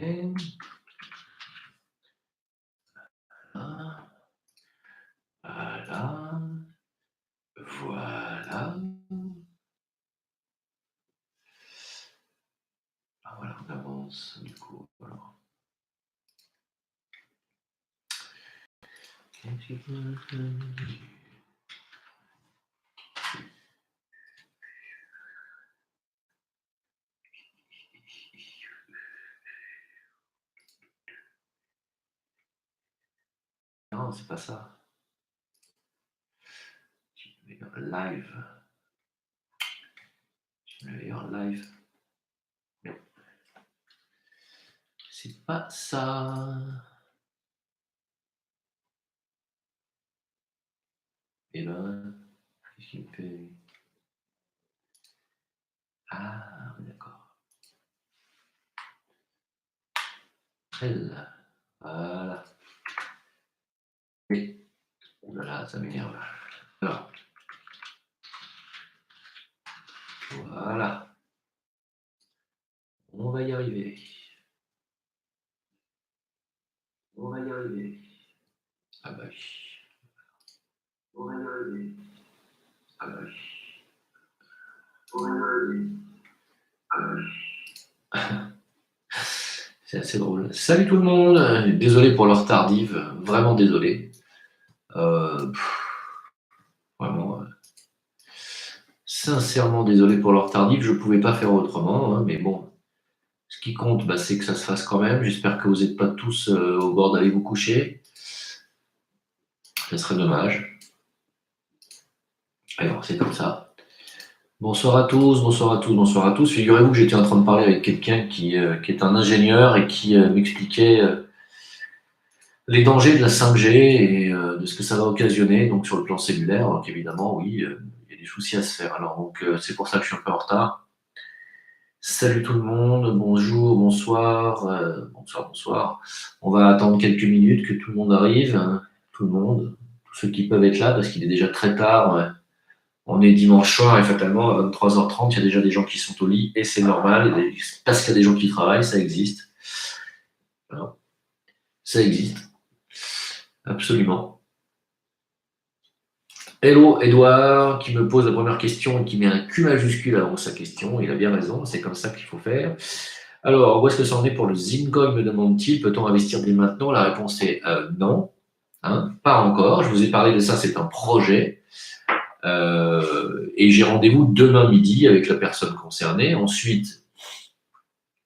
Voilà. Voilà. Ah, voilà, on avance du coup. Alors. Non, c'est pas ça. Live. Meilleur live. Non. C'est pas ça. Et ben, qu'est-ce qu'il me fait? Ah, d'accord. Elle. Voilà. Et, oh là là, ça m'énerve. Alors. Voilà. On va y arriver. On va y arriver. Ah bah oui. On va y arriver. Ah bah oui. On va y arriver. Ah bah oui. C'est assez drôle. Salut tout le monde. Désolé pour l'heure tardive. Vraiment désolé. Vraiment. Sincèrement désolé pour l'heure tardive. Je ne pouvais pas faire autrement. Hein, mais bon. Ce qui compte, bah, c'est que ça se fasse quand même. J'espère que vous n'êtes pas tous au bord d'aller vous coucher. Ce serait dommage. Alors, c'est comme ça. Bonsoir à tous, bonsoir à tous, bonsoir à tous. Figurez-vous que j'étais en train de parler avec quelqu'un qui est un ingénieur et qui m'expliquait les dangers de la 5G et de ce que ça va occasionner donc sur le plan cellulaire. Donc évidemment, oui, il y a des soucis à se faire. Alors donc c'est pour ça que je suis un peu en retard. Salut tout le monde, bonjour, bonsoir, bonsoir, bonsoir. On va attendre quelques minutes que tout le monde arrive, hein, tout le monde, tous ceux qui peuvent être là parce qu'il est déjà très tard. Ouais. On est dimanche soir et fatalement à 23h30, il y a déjà des gens qui sont au lit et c'est normal, parce qu'il y a des gens qui travaillent, ça existe. Alors, ça existe, absolument. Hello Edouard, qui me pose la première question et qui met un Q majuscule avant sa question. Il a bien raison, c'est comme ça qu'il faut faire. Alors, où est-ce que ça en est pour le Zincoin, me demande-t-il. Peut-on investir dès maintenant? La réponse est non, hein, pas encore. Je vous ai parlé de ça, c'est un projet. Et j'ai rendez-vous demain midi avec la personne concernée. Ensuite,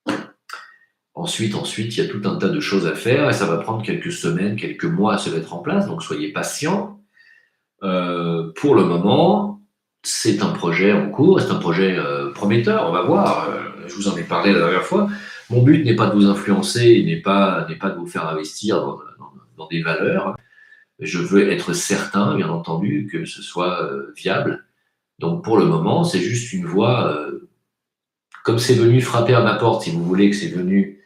il y a tout un tas de choses à faire et ça va prendre quelques semaines, quelques mois à se mettre en place. Donc, soyez patients. Pour le moment, c'est un projet en cours, c'est un projet prometteur, on va voir. Je vous en ai parlé la dernière fois. Mon but n'est pas de vous influencer, n'est pas de vous faire investir dans des valeurs. Je veux être certain, bien entendu, que ce soit viable. Donc pour le moment, c'est juste une voie, comme c'est venu frapper à ma porte, si vous voulez que c'est venu,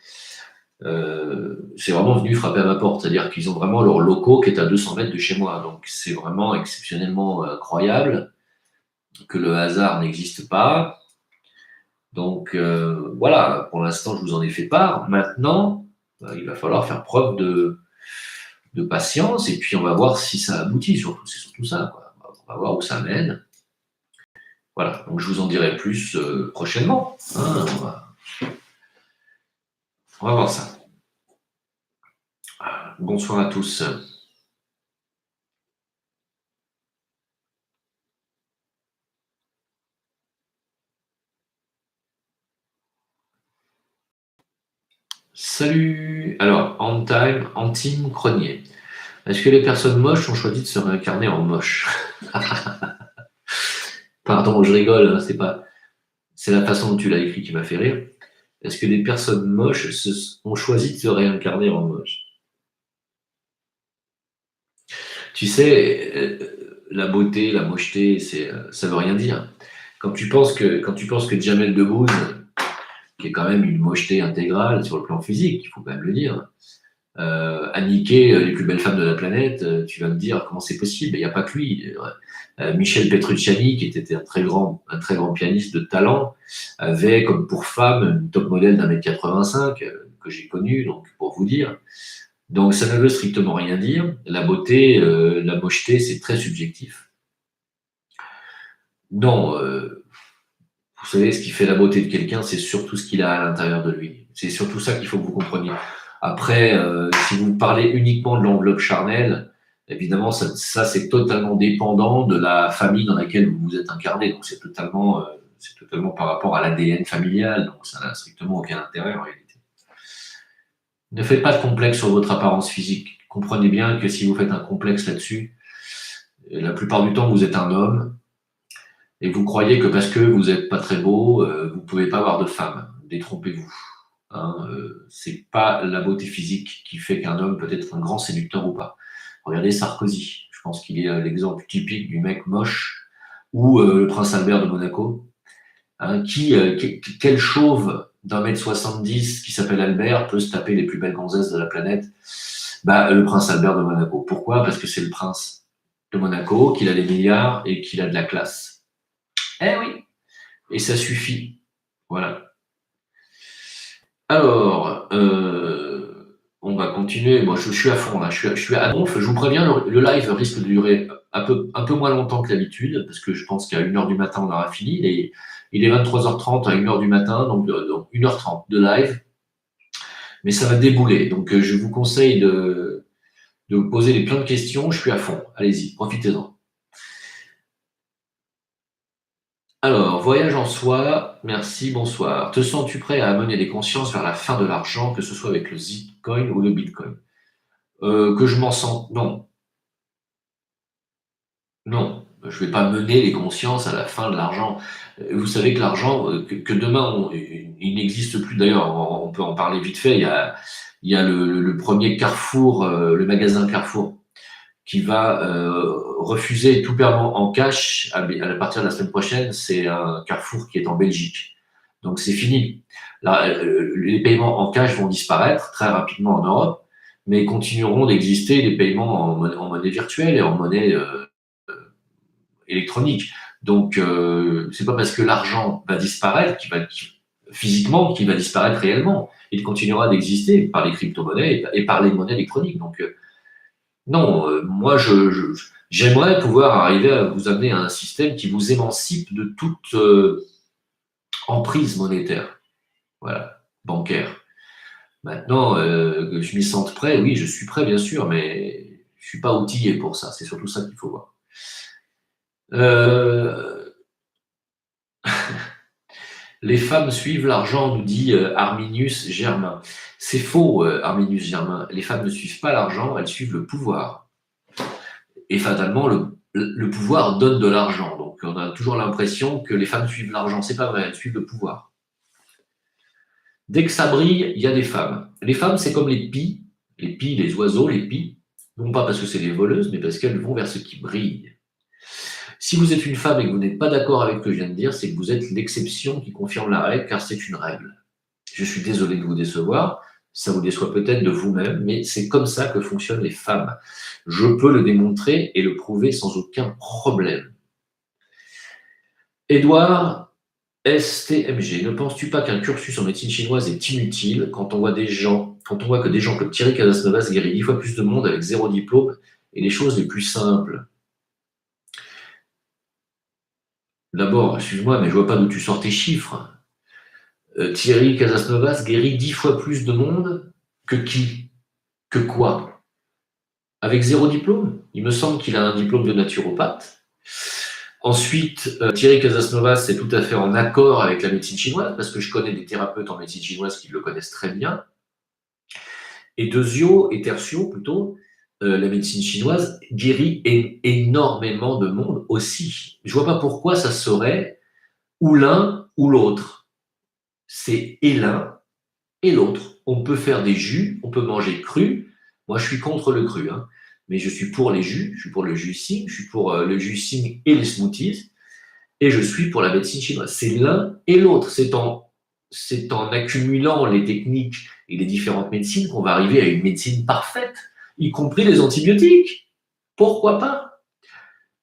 c'est vraiment venu frapper à ma porte. C'est-à-dire qu'ils ont vraiment leur locaux qui est à 200 mètres de chez moi. Donc c'est vraiment exceptionnellement incroyable que le hasard n'existe pas. Donc voilà, pour l'instant, je vous en ai fait part. Maintenant, il va falloir faire preuve de patience et puis on va voir si ça aboutit. Surtout, c'est surtout ça, quoi. On va voir où ça mène. Voilà, donc je vous en dirai plus prochainement. Hein, on va voir ça. Bonsoir à tous. Salut. Alors, Antime Cronier. Est-ce que les personnes moches ont choisi de se réincarner en moche? Pardon, je rigole, hein, c'est la façon dont tu l'as écrit qui m'a fait rire. Est-ce que les personnes moches ont choisi de se réincarner en moche? Tu sais, la beauté, la mocheté, ça veut rien dire. Quand tu penses que Jamel Debbouze, qui est quand même une mocheté intégrale sur le plan physique, il faut quand même le dire, a niqué les plus belles femmes de la planète, tu vas me dire comment c'est possible. Il n'y a pas que lui. Michel Petrucciani, qui était un très grand pianiste de talent, avait comme pour femme une top modèle d'1,85 m. que j'ai connues, donc pour vous dire. Donc ça ne veut strictement rien dire. La beauté, la mocheté, c'est très subjectif. Non, vous savez, ce qui fait la beauté de quelqu'un, c'est surtout ce qu'il a à l'intérieur de lui. C'est surtout ça qu'il faut que vous compreniez. Après, si vous parlez uniquement de l'enveloppe charnelle, évidemment, ça c'est totalement dépendant de la famille dans laquelle vous vous êtes incarné. Donc c'est totalement par rapport à l'ADN familial. Donc ça n'a strictement aucun intérêt en réalité. Ne faites pas de complexe sur votre apparence physique. Comprenez bien que si vous faites un complexe là-dessus, la plupart du temps, vous êtes un homme et vous croyez que parce que vous n'êtes pas très beau, vous pouvez pas avoir de femme. Détrompez-vous. Hein, c'est pas la beauté physique qui fait qu'un homme peut être un grand séducteur ou pas. Regardez Sarkozy. Je pense qu'il est l'exemple typique du mec moche ou le prince Albert de Monaco. Hein, quel chauve d'1m70 qui s'appelle Albert peut se taper les plus belles gonzesses de la planète? Bah, le prince Albert de Monaco. Pourquoi? Parce que c'est le prince de Monaco, qu'il a des milliards et qu'il a de la classe. Eh oui. Et ça suffit. Voilà. Alors, on va continuer. Moi, je suis à fond là. Je suis à donf. Je vous préviens, le live risque de durer un peu moins longtemps que d'habitude, parce que je pense qu'à 1h du matin, on aura fini. Il est 23h30 à 1h du matin, donc 1h30 de live. Mais ça va débouler. Donc, je vous conseille de vous poser plein de questions. Je suis à fond. Allez-y, profitez-en. Alors, voyage en soi, merci, bonsoir. Te sens-tu prêt à amener des consciences vers la fin de l'argent, que ce soit avec le Zitcoin ou le Bitcoin? Que je m'en sens... Non. Non, je ne vais pas mener les consciences à la fin de l'argent. Vous savez que l'argent, que demain, il n'existe plus. D'ailleurs, on peut en parler vite fait. Il y a le premier Carrefour, le magasin Carrefour, qui va refuser tout paiement en cash à partir de la semaine prochaine. C'est un Carrefour qui est en Belgique. Donc c'est fini. Là, les paiements en cash vont disparaître très rapidement en Europe, mais continueront d'exister les paiements en monnaie virtuelle et en monnaie électronique. Donc c'est pas parce que l'argent va disparaître physiquement qu'il va disparaître réellement. Il continuera d'exister par les crypto-monnaies et par les monnaies électroniques. Donc non, moi, j'aimerais pouvoir arriver à vous amener à un système qui vous émancipe de toute emprise monétaire, voilà, bancaire. Maintenant, que je m'y sente prêt, oui, je suis prêt, bien sûr, mais je suis pas outillé pour ça. C'est surtout ça qu'il faut voir. Les femmes suivent l'argent, nous dit Arminius Germain. C'est faux, Arminius Germain. Les femmes ne suivent pas l'argent, elles suivent le pouvoir. Et fatalement, le pouvoir donne de l'argent. Donc, on a toujours l'impression que les femmes suivent l'argent. C'est pas vrai, elles suivent le pouvoir. Dès que ça brille, il y a des femmes. Les femmes, c'est comme les pies, les oiseaux, les pies. Non pas parce que c'est des voleuses, mais parce qu'elles vont vers ce qui brille. Si vous êtes une femme et que vous n'êtes pas d'accord avec ce que je viens de dire, c'est que vous êtes l'exception qui confirme la règle, car c'est une règle. Je suis désolé de vous décevoir, ça vous déçoit peut-être de vous-même, mais c'est comme ça que fonctionnent les femmes. Je peux le démontrer et le prouver sans aucun problème. Édouard STMG, ne penses-tu pas qu'un cursus en médecine chinoise est inutile quand on voit que des gens comme Thierry Casasnovas guérit 10 fois plus de monde avec 0 diplôme et les choses les plus simples? D'abord, excuse-moi, mais je vois pas d'où tu sors tes chiffres. Thierry Casasnovas guérit 10 fois plus de monde que qui? Que quoi? Avec 0 diplôme? Il me semble qu'il a un diplôme de naturopathe. Ensuite, Thierry Casasnovas est tout à fait en accord avec la médecine chinoise, parce que je connais des thérapeutes en médecine chinoise qui le connaissent très bien. Et deuxio, et tertio plutôt, la médecine chinoise guérit énormément de monde aussi. Je vois pas pourquoi ça serait ou l'un ou l'autre. C'est et l'un et l'autre. On peut faire des jus, on peut manger cru. Moi, je suis contre le cru, hein, mais je suis pour les jus, je suis pour le juicing, je suis pour le juicing et les smoothies, et je suis pour la médecine chinoise. C'est l'un et l'autre. C'est en accumulant les techniques et les différentes médecines qu'on va arriver à une médecine parfaite, y compris les antibiotiques. Pourquoi pas?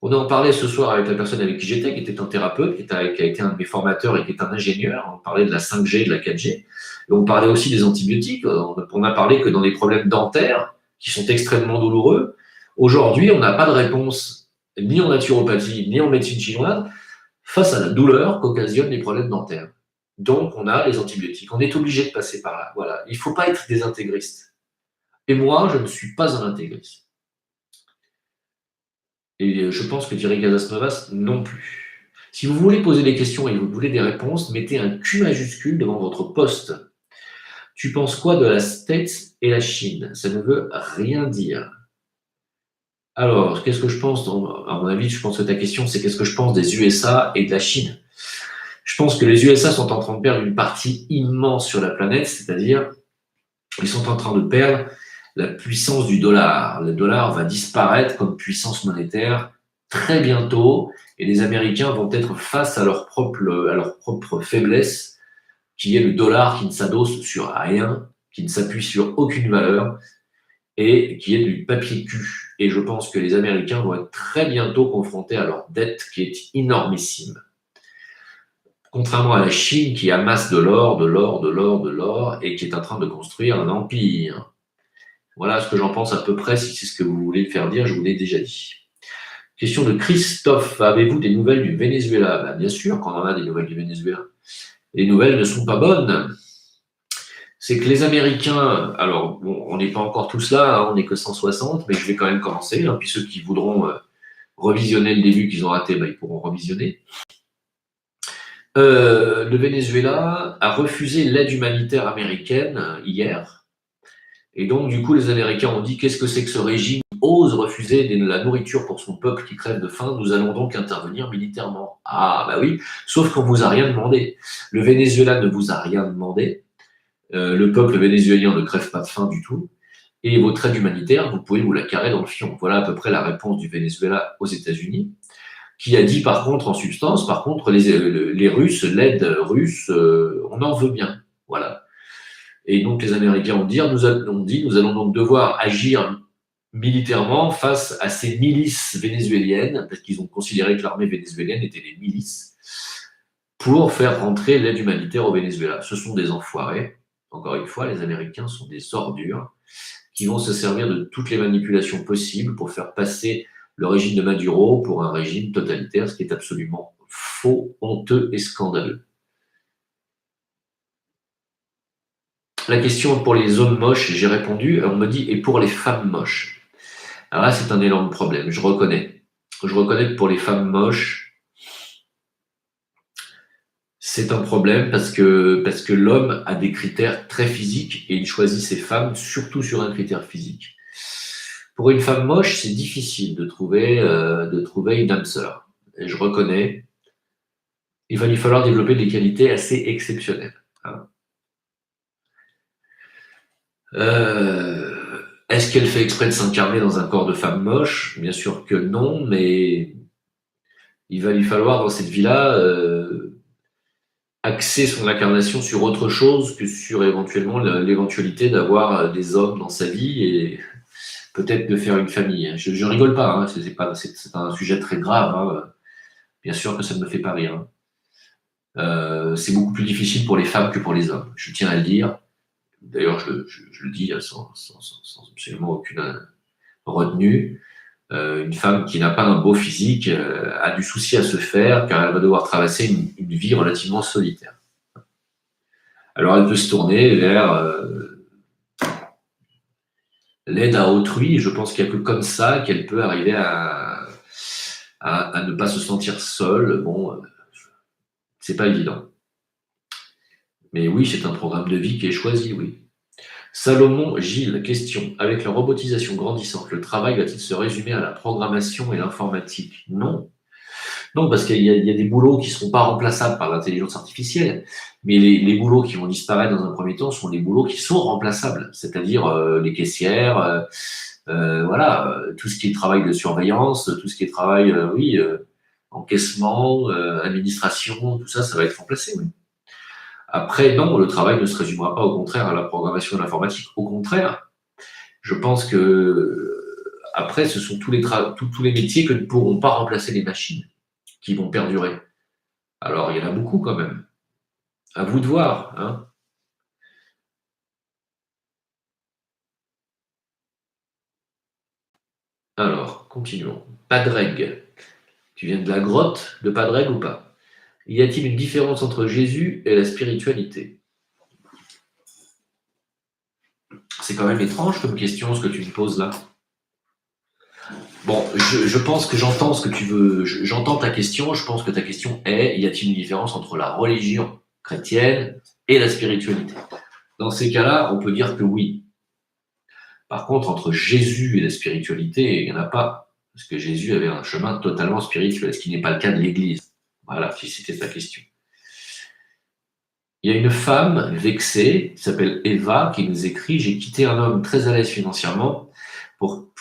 On en parlait ce soir avec la personne avec qui j'étais, qui était un thérapeute, qui a été un de mes formateurs et qui est un ingénieur. On parlait de la 5G, de la 4G. Et on parlait aussi des antibiotiques. On a parlé que dans les problèmes dentaires, qui sont extrêmement douloureux, aujourd'hui, on n'a pas de réponse ni en naturopathie, ni en médecine chinoise, face à la douleur qu'occasionnent les problèmes dentaires. Donc, on a les antibiotiques. On est obligé de passer par là. Voilà. Il ne faut pas être des intégristes. Et moi, je ne suis pas un intégriste. Et je pense que Thierry Casasnovas non plus. Si vous voulez poser des questions et vous voulez des réponses, mettez un Q majuscule devant votre poste. Tu penses quoi de la States et la Chine? Ça ne veut rien dire. Alors, qu'est-ce que je pense à mon avis, je pense que ta question, c'est qu'est-ce que je pense des USA et de la Chine? Je pense que les USA sont en train de perdre une partie immense sur la planète, c'est-à-dire ils sont en train de perdre la puissance du dollar. Le dollar va disparaître comme puissance monétaire très bientôt et les Américains vont être face à leur propre faiblesse, qui est le dollar qui ne s'adosse sur rien, qui ne s'appuie sur aucune valeur et qui est du papier cul. Et je pense que les Américains vont être très bientôt confrontés à leur dette qui est énormissime. Contrairement à la Chine qui amasse de l'or, de l'or, de l'or, de l'or et qui est en train de construire un empire. Voilà ce que j'en pense à peu près. Si c'est ce que vous voulez me faire dire, je vous l'ai déjà dit. Question de Christophe. Avez-vous des nouvelles du Venezuela? Ben, bien sûr qu'on en a des nouvelles du Venezuela. Les nouvelles ne sont pas bonnes. C'est que les Américains, alors bon, on n'est pas encore tous là, hein, on n'est que 160, mais je vais quand même commencer. Puis ceux qui voudront revisionner le début qu'ils ont raté, ils pourront revisionner. Le Venezuela a refusé l'aide humanitaire américaine hier. Et donc, du coup, les Américains ont dit qu'est-ce que c'est que ce régime ose refuser de la nourriture pour son peuple qui crève de faim, nous allons donc intervenir militairement. Ah, bah oui, sauf qu'on ne vous a rien demandé. Le Venezuela ne vous a rien demandé. Le peuple vénézuélien ne crève pas de faim du tout. Et votre aide humanitaire, vous pouvez vous la carrer dans le fion. Voilà à peu près la réponse du Venezuela aux États-Unis, qui a dit par contre, en substance, par contre, les Russes, l'aide russe, on en veut bien. Voilà. Et donc les Américains ont dit, nous allons donc devoir agir militairement face à ces milices vénézuéliennes, parce qu'ils ont considéré que l'armée vénézuélienne était des milices, pour faire rentrer l'aide humanitaire au Venezuela. Ce sont des enfoirés. Encore une fois, les Américains sont des ordures qui vont se servir de toutes les manipulations possibles pour faire passer le régime de Maduro pour un régime totalitaire, ce qui est absolument faux, honteux et scandaleux. La question pour les hommes moches, j'ai répondu, on me dit, et pour les femmes moches? Alors là, c'est un énorme problème, je reconnais. Je reconnais que pour les femmes moches, c'est un problème parce que l'homme a des critères très physiques et il choisit ses femmes surtout sur un critère physique. Pour une femme moche, c'est difficile de trouver une âme sœur. Et je reconnais, il va lui falloir développer des qualités assez exceptionnelles. Est-ce qu'elle fait exprès de s'incarner dans un corps de femme moche? Bien sûr que non, mais il va lui falloir dans cette vie-là axer son incarnation sur autre chose que sur éventuellement l'éventualité d'avoir des hommes dans sa vie et peut-être de faire une famille. Je rigole pas, hein, c'est un sujet très grave. Hein. Bien sûr que ça ne me fait pas rire. C'est beaucoup plus difficile pour les femmes que pour les hommes. Je tiens à le dire. D'ailleurs, je le dis sans absolument aucune retenue. Une femme qui n'a pas un beau physique a du souci à se faire car elle va devoir traverser une vie relativement solitaire. Alors, elle peut se tourner vers l'aide à autrui et je pense qu'il n'y a que comme ça qu'elle peut arriver à ne pas se sentir seule. Bon, c'est pas évident. Mais oui, c'est un programme de vie qui est choisi, oui. Salomon Gilles, question. Avec la robotisation grandissante, le travail va-t-il se résumer à la programmation et l'informatique? Non. Non, parce qu'il y a des boulots qui ne seront pas remplaçables par l'intelligence artificielle, mais les boulots qui vont disparaître dans un premier temps sont les boulots qui sont remplaçables, c'est-à-dire les caissières, voilà, tout ce qui est travail de surveillance, tout ce qui est travail, encaissement, administration, tout ça, ça va être remplacé, oui. Après, non, le travail ne se résumera pas au contraire à la programmation de l'informatique. Au contraire, je pense que Après, ce sont tous les métiers que ne pourront pas remplacer les machines, qui vont perdurer. Alors, il y en a beaucoup quand même. À vous de voir, hein. Alors, continuons. Padraig. Tu viens de la grotte de Padraig ou pas? Y a-t-il une différence entre Jésus et la spiritualité? C'est quand même étrange comme question, ce que tu me poses là. Bon, je pense que j'entends ce que tu veux. J'entends ta question. Je pense que ta question est: y a-t-il une différence entre la religion chrétienne et la spiritualité? Dans ces cas-là, on peut dire que oui. Par contre, entre Jésus et la spiritualité, il n'y en a pas. Parce que Jésus avait un chemin totalement spirituel, ce qui n'est pas le cas de l'Église. Voilà, si c'était ta question. Il y a une femme vexée, qui s'appelle Eva, qui nous écrit: j'ai quitté un homme très à l'aise financièrement pour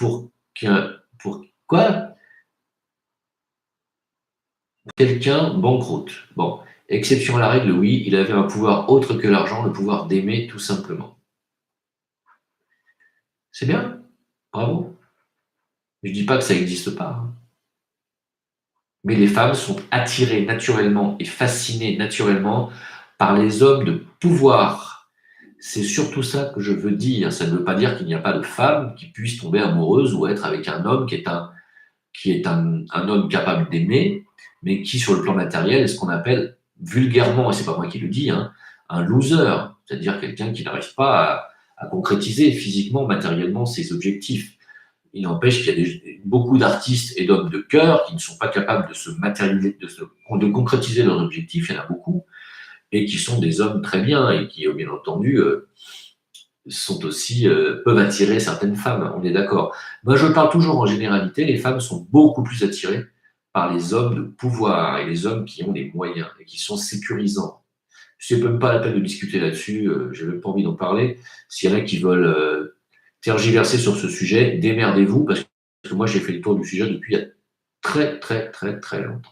quoi? Quelqu'un banqueroute. Bon, exception à la règle, oui, il avait un pouvoir autre que l'argent, le pouvoir d'aimer tout simplement. C'est bien, bravo. Je dis pas que ça n'existe pas, hein. Mais les femmes sont attirées naturellement et fascinées naturellement par les hommes de pouvoir. C'est surtout ça que je veux dire. Ça ne veut pas dire qu'il n'y a pas de femme qui puisse tomber amoureuse ou être avec un homme qui est un homme capable d'aimer, mais qui, sur le plan matériel, est ce qu'on appelle vulgairement, et c'est pas moi qui le dis, hein, un loser, c'est-à-dire quelqu'un qui n'arrive pas à concrétiser physiquement, matériellement ses objectifs. Il n'empêche qu'il y a beaucoup d'artistes et d'hommes de cœur qui ne sont pas capables de se matérialiser, de concrétiser leurs objectifs, il y en a beaucoup, et qui sont des hommes très bien et qui, bien entendu, sont aussi, peuvent attirer certaines femmes, on est d'accord. Moi, je parle toujours en généralité, les femmes sont beaucoup plus attirées par les hommes de pouvoir et les hommes qui ont les moyens et qui sont sécurisants. C'est même pas la peine de discuter là-dessus, j'ai même pas envie d'en parler. S'il y en a qui veulent tergiverser sur ce sujet, démerdez-vous, parce que moi, j'ai fait le tour du sujet depuis il y a très, très, très, très longtemps.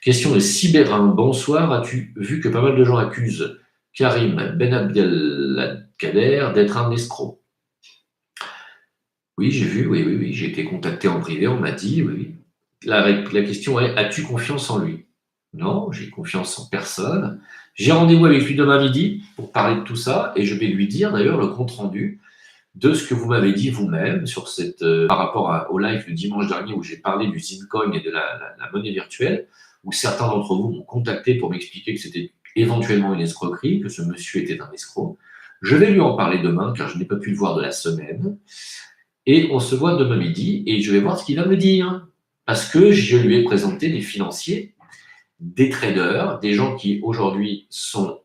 Question de Sibérin. Bonsoir, as-tu vu que pas mal de gens accusent Karim Ben Abdelkader d'être un escroc? Oui, j'ai vu, oui. J'ai été contacté en privé, on m'a dit, oui. La question est: as-tu confiance en lui? Non, j'ai confiance en personne. J'ai rendez-vous avec lui demain midi pour parler de tout ça et je vais lui dire d'ailleurs le compte-rendu de ce que vous m'avez dit vous-même sur par rapport au live du dimanche dernier où j'ai parlé du Zincoin et de la monnaie virtuelle, où certains d'entre vous m'ont contacté pour m'expliquer que c'était éventuellement une escroquerie, que ce monsieur était un escroc. Je vais lui en parler demain car je n'ai pas pu le voir de la semaine. Et on se voit demain midi et je vais voir ce qu'il va me dire. Parce que je lui ai présenté des financiers, des traders, des gens qui aujourd'hui sont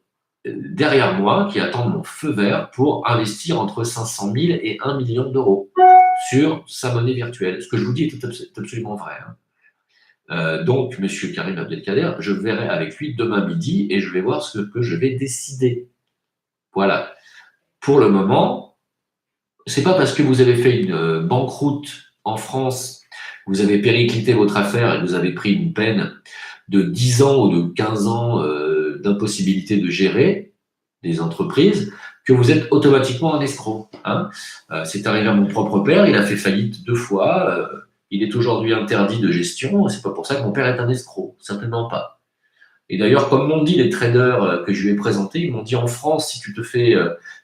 derrière moi, qui attendent mon feu vert pour investir entre 500 000 et 1 million d'euros sur sa monnaie virtuelle. Ce que je vous dis est absolument vrai, hein. Donc, monsieur Karim Abdelkader, je verrai avec lui demain midi et je vais voir ce que je vais décider. Voilà. Pour le moment, c'est pas parce que vous avez fait une banqueroute en France, vous avez périclité votre affaire et vous avez pris une peine de 10 ans ou de 15 ans d'impossibilité de gérer des entreprises, que vous êtes automatiquement un escroc, hein. C'est arrivé à mon propre père, il a fait faillite 2 fois, il est aujourd'hui interdit de gestion, c'est pas pour ça que mon père est un escroc, certainement pas. Et d'ailleurs, comme m'ont dit les traders que je lui ai présentés, ils m'ont dit: en France, si tu te fais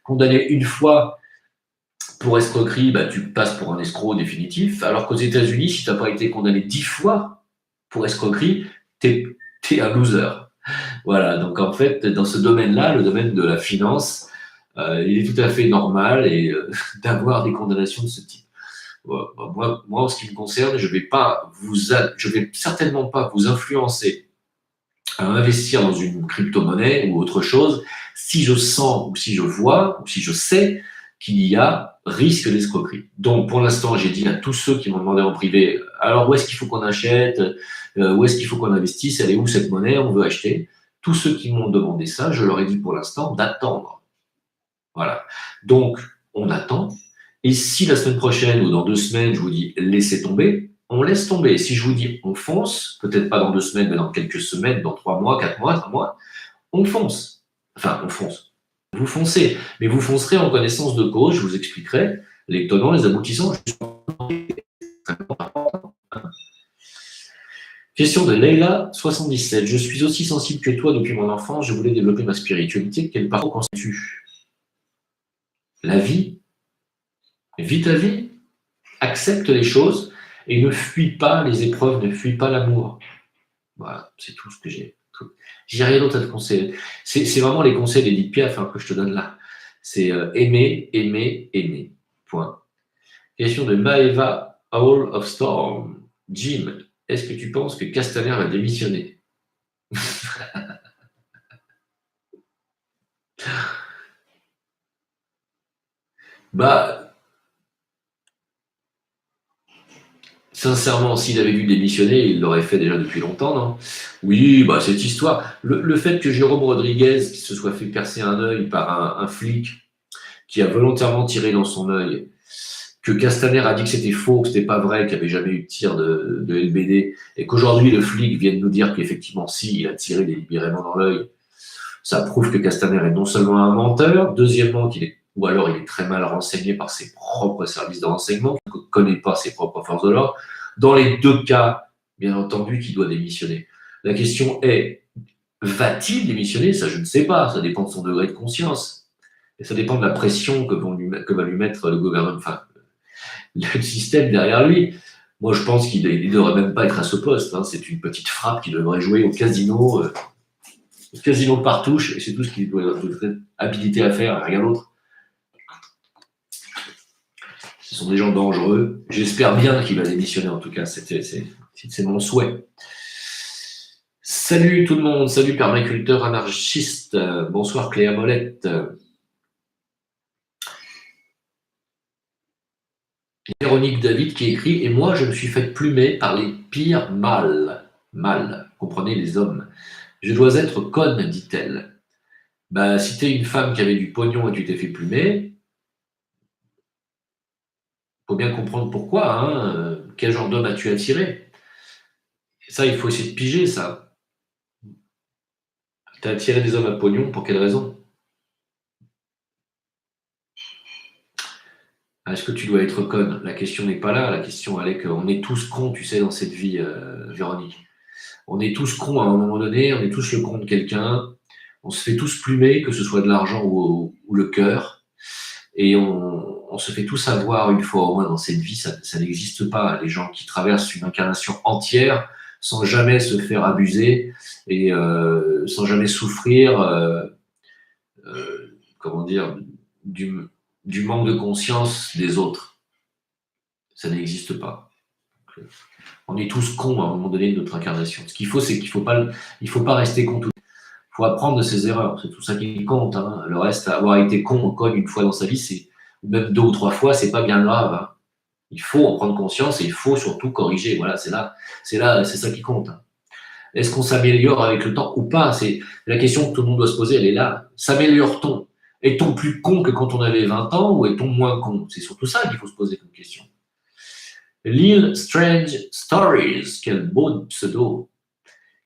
condamner une fois pour escroquerie, bah, tu passes pour un escroc définitif, alors qu'aux États-Unis, si tu n'as pas été condamné 10 fois pour escroquerie, t'es un loser. Voilà, donc en fait, dans ce domaine-là, le domaine de la finance, il est tout à fait normal d'avoir des condamnations de ce type. Moi, en ce qui me concerne, je vais certainement pas vous influencer à investir dans une crypto-monnaie ou autre chose si je sens ou si je vois ou si je sais qu'il y a risque d'escroquerie. Donc, pour l'instant, j'ai dit à tous ceux qui m'ont demandé en privé: alors où est-ce qu'il faut qu'on achète, où est-ce qu'il faut qu'on investisse, elle est où cette monnaie, on veut acheter. Tous ceux qui m'ont demandé ça, je leur ai dit pour l'instant d'attendre. Voilà. Donc, on attend. Et si la semaine prochaine ou dans 2 semaines, je vous dis laissez tomber, on laisse tomber. Si je vous dis on fonce, peut-être pas dans 2 semaines, mais dans quelques semaines, dans 3 mois, 4 mois, 3 mois, on fonce. Enfin, on fonce. Vous foncez. Mais vous foncerez en connaissance de cause, je vous expliquerai les tenants, les aboutissants. extrêmement important. Question de Leila77. Je suis aussi sensible que toi depuis mon enfance. Je voulais développer ma spiritualité. Quel parcours constitue la vie? Vis ta vie. Accepte les choses et ne fuis pas les épreuves, ne fuis pas l'amour. Voilà, c'est tout ce que j'ai. J'ai rien d'autre à te conseiller. C'est vraiment les conseils d'Edith Piaf que je te donne là. C'est aimer, aimer, aimer. Point. Question de Maeva Owl of Storm. Jim, est-ce que tu penses que Castaner va démissionner? Bah, sincèrement, s'il avait dû démissionner, il l'aurait fait déjà depuis longtemps, non? Oui, bah cette histoire, le fait que Jérôme Rodriguez qui se soit fait percer un œil par un flic qui a volontairement tiré dans son œil, que Castaner a dit que c'était faux, que c'était pas vrai, qu'il n'y avait jamais eu de tir de LBD, et qu'aujourd'hui le flic vienne nous dire qu'effectivement si, il a tiré délibérément dans l'œil, ça prouve que Castaner est non seulement un menteur, deuxièmement ou alors il est très mal renseigné par ses propres services de renseignement, qu'il ne connaît pas ses propres forces de l'ordre. Dans les deux cas, bien entendu, qu'il doit démissionner. La question est, va-t-il démissionner? Ça, je ne sais pas, ça dépend de son degré de conscience. Et ça dépend de la pression que va lui mettre le gouvernement, enfin, le système derrière lui. Moi, je pense qu'il ne devrait même pas être à ce poste. C'est une petite frappe qu'il devrait jouer au casino de partouche, et c'est tout ce qu'il doit être habilité à faire, rien d'autre. Ce sont des gens dangereux. J'espère bien qu'il va démissionner, en tout cas. C'est mon souhait. Salut tout le monde. Salut permaculteur anarchiste. Bonsoir Cléa Molette. Véronique David qui écrit « Et moi, je me suis fait plumer par les pires mâles. Mâles, comprenez les hommes. Je dois être conne, dit-elle. » Bah, si t'es une femme qui avait du pognon et tu t'es fait plumer, faut bien comprendre pourquoi. Quel genre d'homme as-tu attiré? Ça, il faut essayer de piger, ça. T'as attiré des hommes à pognon, pour quelle raison? Est-ce que tu dois être conne? La question n'est pas là. La question, elle est qu'on est tous cons, tu sais, dans cette vie, Véronique. On est tous cons à un moment donné, on est tous le con de quelqu'un. On se fait tous plumer, que ce soit de l'argent ou le cœur. Et on se fait tous avoir une fois au moins dans cette vie. Ça n'existe pas. Les gens qui traversent une incarnation entière sans jamais se faire abuser et sans jamais souffrir, comment dire, du manque de conscience des autres. Ça n'existe pas. On est tous cons à un moment donné de notre incarnation. Ce qu'il faut, c'est qu'il faut pas rester con tout. Il faut apprendre de ses erreurs. C'est tout ça qui compte. Le reste, avoir été con ou conne une fois dans sa vie, ou même 2 ou 3 fois, c'est pas bien grave. Il faut en prendre conscience et il faut surtout corriger. Voilà, c'est ça qui compte. Est-ce qu'on s'améliore avec le temps ou pas? C'est la question que tout le monde doit se poser, elle est là. S'améliore-t-on? Est-on plus con que quand on avait 20 ans ou est-on moins con? C'est surtout ça qu'il faut se poser comme question. Lil Strange Stories, quel beau pseudo.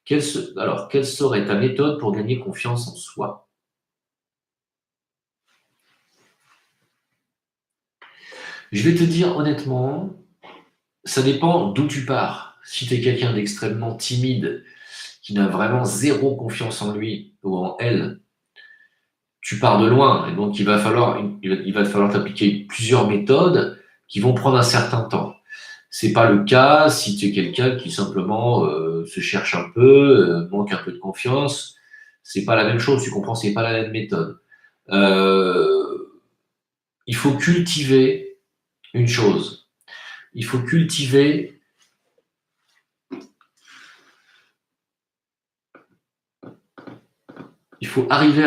Quelle serait ta méthode pour gagner confiance en soi? Je vais te dire honnêtement, ça dépend d'où tu pars. Si tu es quelqu'un d'extrêmement timide, qui n'a vraiment zéro confiance en lui ou en elle, tu pars de loin. Et donc, il va falloir t'appliquer plusieurs méthodes qui vont prendre un certain temps. C'est pas le cas si tu es quelqu'un qui simplement se cherche un peu, manque un peu de confiance. C'est pas la même chose, tu comprends, c'est pas la même méthode. Il faut cultiver une chose. Il faut cultiver il faut arriver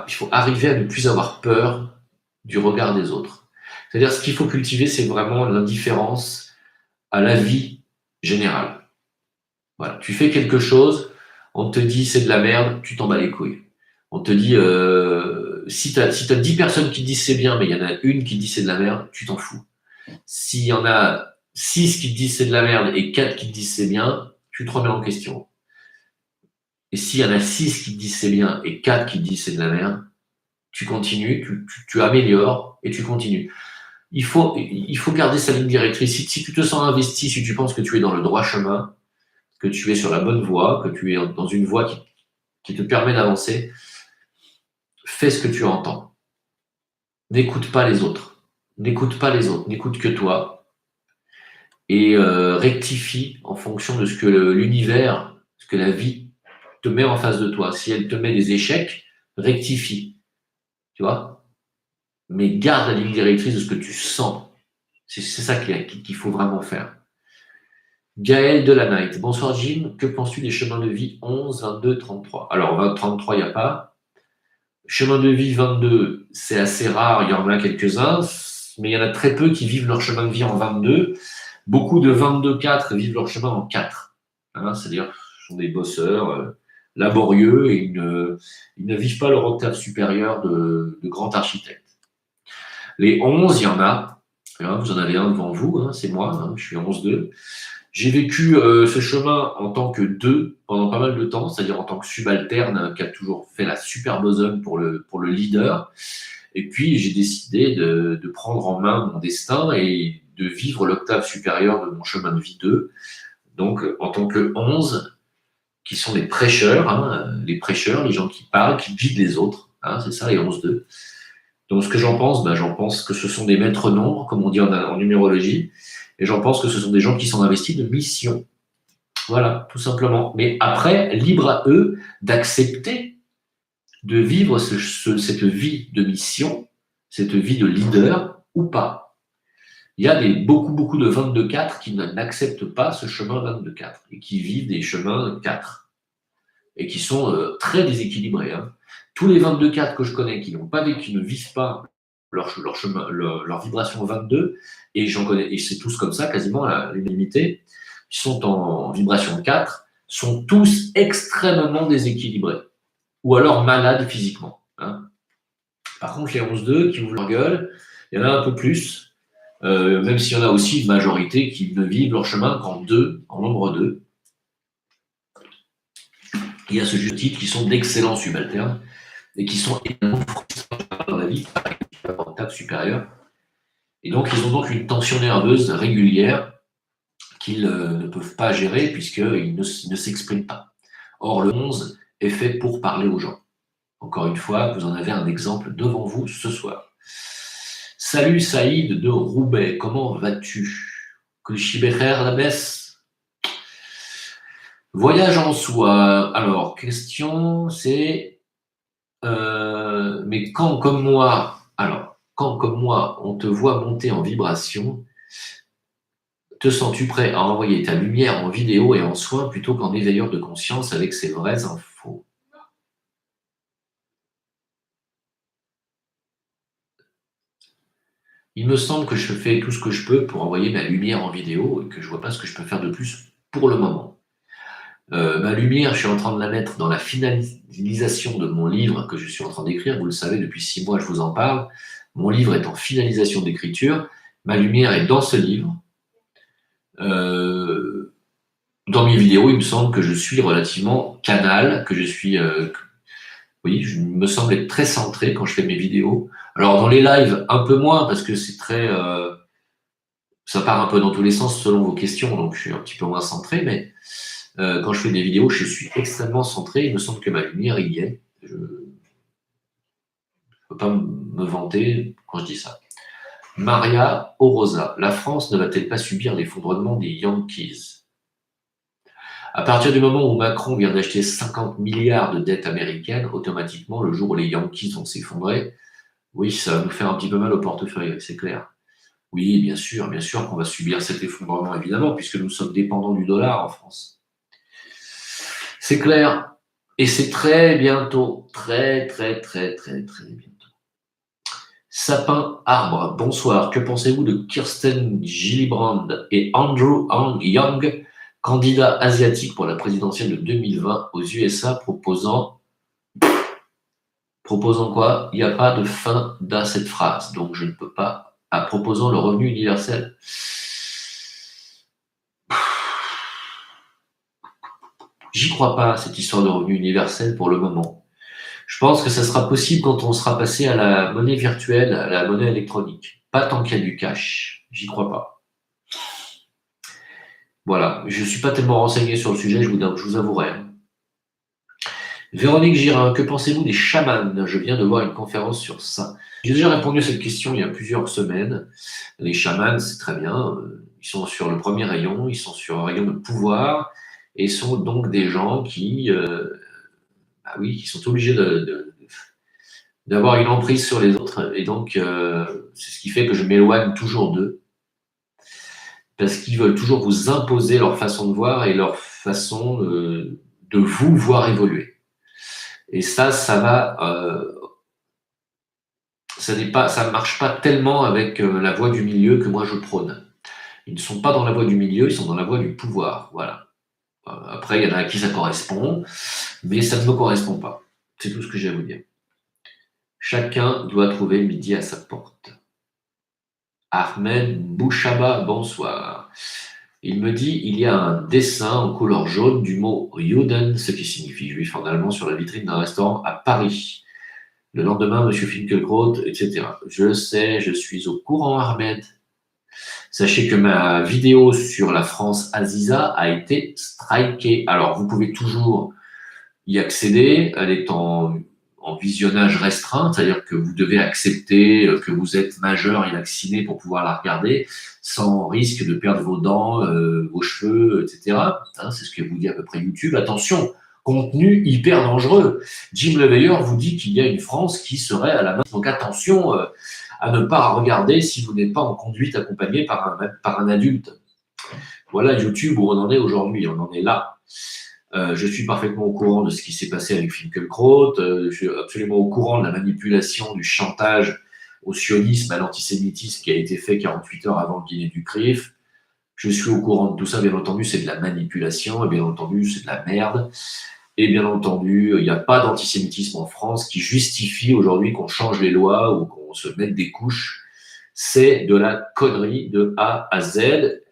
il faut arriver à ne plus avoir peur du regard des autres. C'est-à-dire, ce qu'il faut cultiver, c'est vraiment l'indifférence à la vie générale. Voilà. Tu fais quelque chose, on te dit c'est de la merde, tu t'en bats les couilles. On te dit, si t'as 10 personnes qui te disent c'est bien, mais il y en a une qui te dit c'est de la merde, tu t'en fous. S'il y en a 6 qui te disent c'est de la merde et 4 qui te disent c'est bien, tu te remets en question. Et s'il y en a 6 qui te disent c'est bien et 4 qui te disent c'est de la merde, tu continues, tu améliores et tu continues. il faut garder sa ligne directrice. Si tu te sens investi, si tu penses que tu es dans le droit chemin, que tu es sur la bonne voie, que tu es dans une voie qui te permet d'avancer, fais ce que tu entends. N'écoute pas les autres. N'écoute pas les autres. N'écoute que toi. Et rectifie en fonction de ce que l'univers, ce que la vie te met en face de toi. Si elle te met des échecs, rectifie. Tu vois? Mais garde la ligne directrice de ce que tu sens. C'est ça qu'il faut vraiment faire. Gaël de la Night. Bonsoir Jim, que penses-tu des chemins de vie 11, 22, 33? Alors 33, il n'y a pas. Chemin de vie 22, c'est assez rare, il y en a quelques-uns, mais il y en a très peu qui vivent leur chemin de vie en 22. Beaucoup de 22-4 vivent leur chemin en 4. Hein, c'est-à-dire ce sont des bosseurs laborieux et ils ne vivent pas leur octave supérieure de grand architecte. Les 11, il y en a. Hein, vous en avez un devant vous, hein, c'est moi, hein, je suis 11-2. J'ai vécu ce chemin en tant que 2 pendant pas mal de temps, c'est-à-dire en tant que subalterne qui a toujours fait la super besogne pour le leader. Et puis, j'ai décidé de prendre en main mon destin et de vivre l'octave supérieure de mon chemin de vie 2. Donc, en tant que 11, qui sont les prêcheurs, hein, les gens qui parlent, qui guident les autres. Hein, c'est ça, les 11-2. Donc, ce que j'en pense, j'en pense que ce sont des maîtres nombres, comme on dit en numérologie, et j'en pense que ce sont des gens qui sont investis de mission. Voilà, tout simplement. Mais après, libre à eux d'accepter de vivre cette vie de mission, cette vie de leader ou pas. Il y a beaucoup de 22-4 qui n'acceptent pas ce chemin 22-4 et qui vivent des chemins 4 et qui sont très déséquilibrés. Hein. Tous les 22-4 que je connais qui n'ont pas vécu, qui ne vivent pas leur vibration 22, et j'en connais, et c'est tous comme ça, quasiment à l'unanimité, qui sont en vibration 4, sont tous extrêmement déséquilibrés, ou alors malades physiquement. Hein. Par contre, les 11-2 qui ouvrent leur gueule, il y en a un peu plus, même s'il y en a aussi une majorité qui ne vivent leur chemin qu'en 2, en nombre 2. Il y a ce juste titre qui sont d'excellents subalternes et qui sont évidemment frustrés dans la vie, en table supérieure. Et donc, ils ont donc une tension nerveuse régulière qu'ils ne peuvent pas gérer puisqu'ils ne s'expriment pas. Or, le 11 est fait pour parler aux gens. Encore une fois, vous en avez un exemple devant vous ce soir. Salut Saïd de Roubaix, comment vas-tu? Kulchibecher la baisse. Voyage en soi. Alors, question, c'est mais quand comme moi, on te voit monter en vibration, te sens-tu prêt à envoyer ta lumière en vidéo et en soin plutôt qu'en éveilleur de conscience avec ces vraies infos? Il me semble que je fais tout ce que je peux pour envoyer ma lumière en vidéo et que je ne vois pas ce que je peux faire de plus pour le moment. Ma lumière, je suis en train de la mettre dans la finalisation de mon livre que je suis en train d'écrire. Vous le savez, depuis 6 mois, je vous en parle. Mon livre est en finalisation d'écriture. Ma lumière est dans ce livre. Dans mes vidéos, il me semble que je suis relativement canal, que je suis... oui, je me semble être très centré quand je fais mes vidéos. Alors, dans les lives, un peu moins, parce que c'est très... ça part un peu dans tous les sens selon vos questions, donc je suis un petit peu moins centré, mais quand je fais des vidéos, je suis extrêmement centré. Il me semble que ma lumière y est. Je ne peux pas me vanter quand je dis ça. Maria Orosa, la France ne va-t-elle pas subir l'effondrement des Yankees? À partir du moment où Macron vient d'acheter 50 milliards de dettes américaines, automatiquement, le jour où les Yankees vont s'effondrer, oui, ça va nous faire un petit peu mal au portefeuille, c'est clair. Oui, bien sûr qu'on va subir cet effondrement, évidemment, puisque nous sommes dépendants du dollar en France. C'est clair. Et c'est très bientôt. Très bientôt. Sapin Arbre, bonsoir. Que pensez-vous de Kirsten Gillibrand et Andrew Young, candidat asiatique pour la présidentielle de 2020 aux USA, proposant quoi? Il n'y a pas de fin à cette phrase, donc je ne peux pas. Proposant le revenu universel. J'y crois pas, cette histoire de revenu universel pour le moment. Je pense que ça sera possible quand on sera passé à la monnaie virtuelle, à la monnaie électronique. Pas tant qu'il y a du cash. J'y crois pas. Voilà. Je ne suis pas tellement renseigné sur le sujet, je vous avouerai. Véronique Girin, que pensez-vous des chamans? Je viens de voir une conférence sur ça. J'ai déjà répondu à cette question il y a plusieurs semaines. Les chamans, c'est très bien. Ils sont sur le premier rayon, ils sont sur un rayon de pouvoir et sont donc des gens qui, qui sont obligés d'avoir une emprise sur les autres. Et donc, c'est ce qui fait que je m'éloigne toujours d'eux. Parce qu'ils veulent toujours vous imposer leur façon de voir et leur façon de vous voir évoluer. Et ça ne marche pas tellement avec la voie du milieu que moi je prône. Ils ne sont pas dans la voie du milieu, ils sont dans la voie du pouvoir. Voilà. Après, il y en a à qui ça correspond, mais ça ne me correspond pas. C'est tout ce que j'ai à vous dire. Chacun doit trouver midi à sa porte. Ahmed Bouchaba, bonsoir. Il me dit, il y a un dessin en couleur jaune du mot Juden, ce qui signifie juif en allemand, sur la vitrine d'un restaurant à Paris. Le lendemain, M. Finkielkraut, etc. Je sais, je suis au courant, Ahmed. Sachez que ma vidéo sur la France Aziza a été strikée. Alors, vous pouvez toujours y accéder. Elle est en visionnage restreint, c'est-à-dire que vous devez accepter que vous êtes majeur et vacciné pour pouvoir la regarder, sans risque de perdre vos dents, vos cheveux, etc. C'est ce que vous dit à peu près YouTube. Attention, contenu hyper dangereux. Jim Leveilleur vous dit qu'il y a une France qui serait à la main. Donc attention à ne pas regarder si vous n'êtes pas en conduite accompagné par un adulte. Voilà YouTube où on en est aujourd'hui, on en est là. Je suis parfaitement au courant de ce qui s'est passé avec Finkielkraut, je suis absolument au courant de la manipulation, du chantage au sionisme, à l'antisémitisme qui a été fait 48 heures avant le dîner du CRIF. Je suis au courant de tout ça, bien entendu, c'est de la manipulation, et bien entendu, c'est de la merde. Et bien entendu, il n'y a pas d'antisémitisme en France qui justifie aujourd'hui qu'on change les lois ou qu'on se mette des couches. C'est de la connerie de A à Z.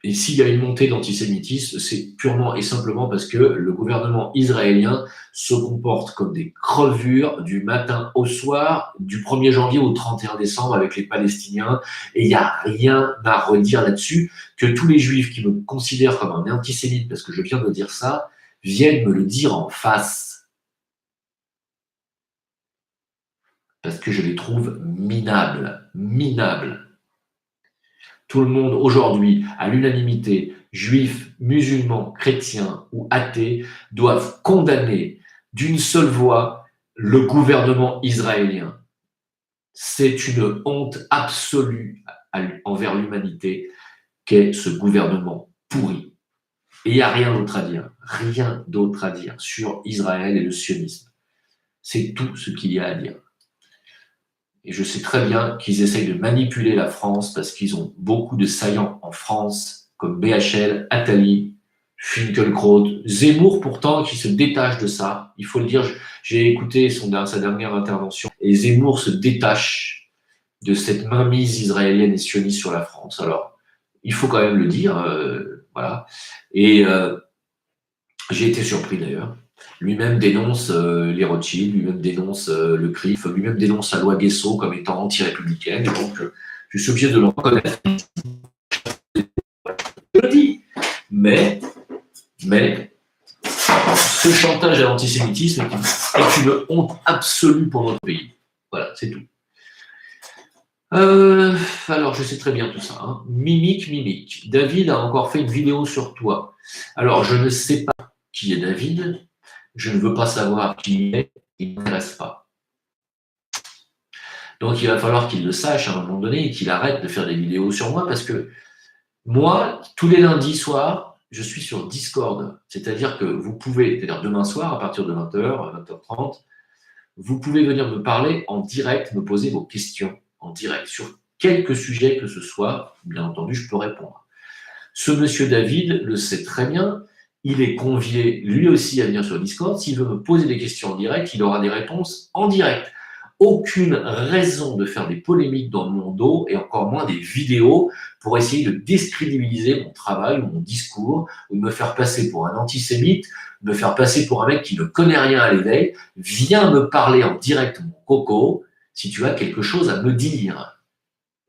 Et s'il y a une montée d'antisémitisme, c'est purement et simplement parce que le gouvernement israélien se comporte comme des crevures du matin au soir, du 1er janvier au 31 décembre avec les Palestiniens. Et il n'y a rien à redire là-dessus, que tous les juifs qui me considèrent comme un antisémite, parce que je viens de dire ça, viennent me le dire en face. Parce que je les trouve minables. Minables. Tout le monde aujourd'hui, à l'unanimité, juifs, musulmans, chrétiens ou athées, doivent condamner d'une seule voix le gouvernement israélien. C'est une honte absolue envers l'humanité qu'est ce gouvernement pourri. Et il n'y a rien d'autre à dire sur Israël et le sionisme. C'est tout ce qu'il y a à dire. Et je sais très bien qu'ils essayent de manipuler la France parce qu'ils ont beaucoup de saillants en France, comme BHL, Attali, Finkielkraut, Zemmour pourtant, qui se détache de ça. Il faut le dire, j'ai écouté sa dernière intervention, et Zemmour se détache de cette mainmise israélienne et sioniste sur la France. Alors, il faut quand même le dire, voilà. Et j'ai été surpris d'ailleurs. Lui-même dénonce les Rothschild, lui-même dénonce le CRIF, lui-même dénonce la loi Guesso comme étant anti-républicaine. Donc, je suis obligé de le reconnaître. Je le dis. Mais, ce chantage à l'antisémitisme est une honte absolue pour notre pays. Voilà, c'est tout. Alors, je sais très bien tout ça. Hein. Mimique. David a encore fait une vidéo sur toi. Alors, je ne sais pas qui est David. Je ne veux pas savoir qui il est, il ne m'intéresse pas. Donc il va falloir qu'il le sache à un moment donné et qu'il arrête de faire des vidéos sur moi parce que moi, tous les lundis soirs, je suis sur Discord. C'est-à-dire que vous pouvez, c'est-à-dire demain soir, à partir de 20h, 20h30, vous pouvez venir me parler en direct, me poser vos questions en direct sur quelque sujet que ce soit. Bien entendu, je peux répondre. Ce monsieur David le sait très bien. Il est convié lui aussi à venir sur Discord. S'il veut me poser des questions en direct, il aura des réponses en direct. Aucune raison de faire des polémiques dans mon dos et encore moins des vidéos pour essayer de décrédibiliser mon travail ou mon discours ou de me faire passer pour un antisémite, de me faire passer pour un mec qui ne connaît rien à l'éveil. Viens me parler en direct, mon coco, si tu as quelque chose à me dire.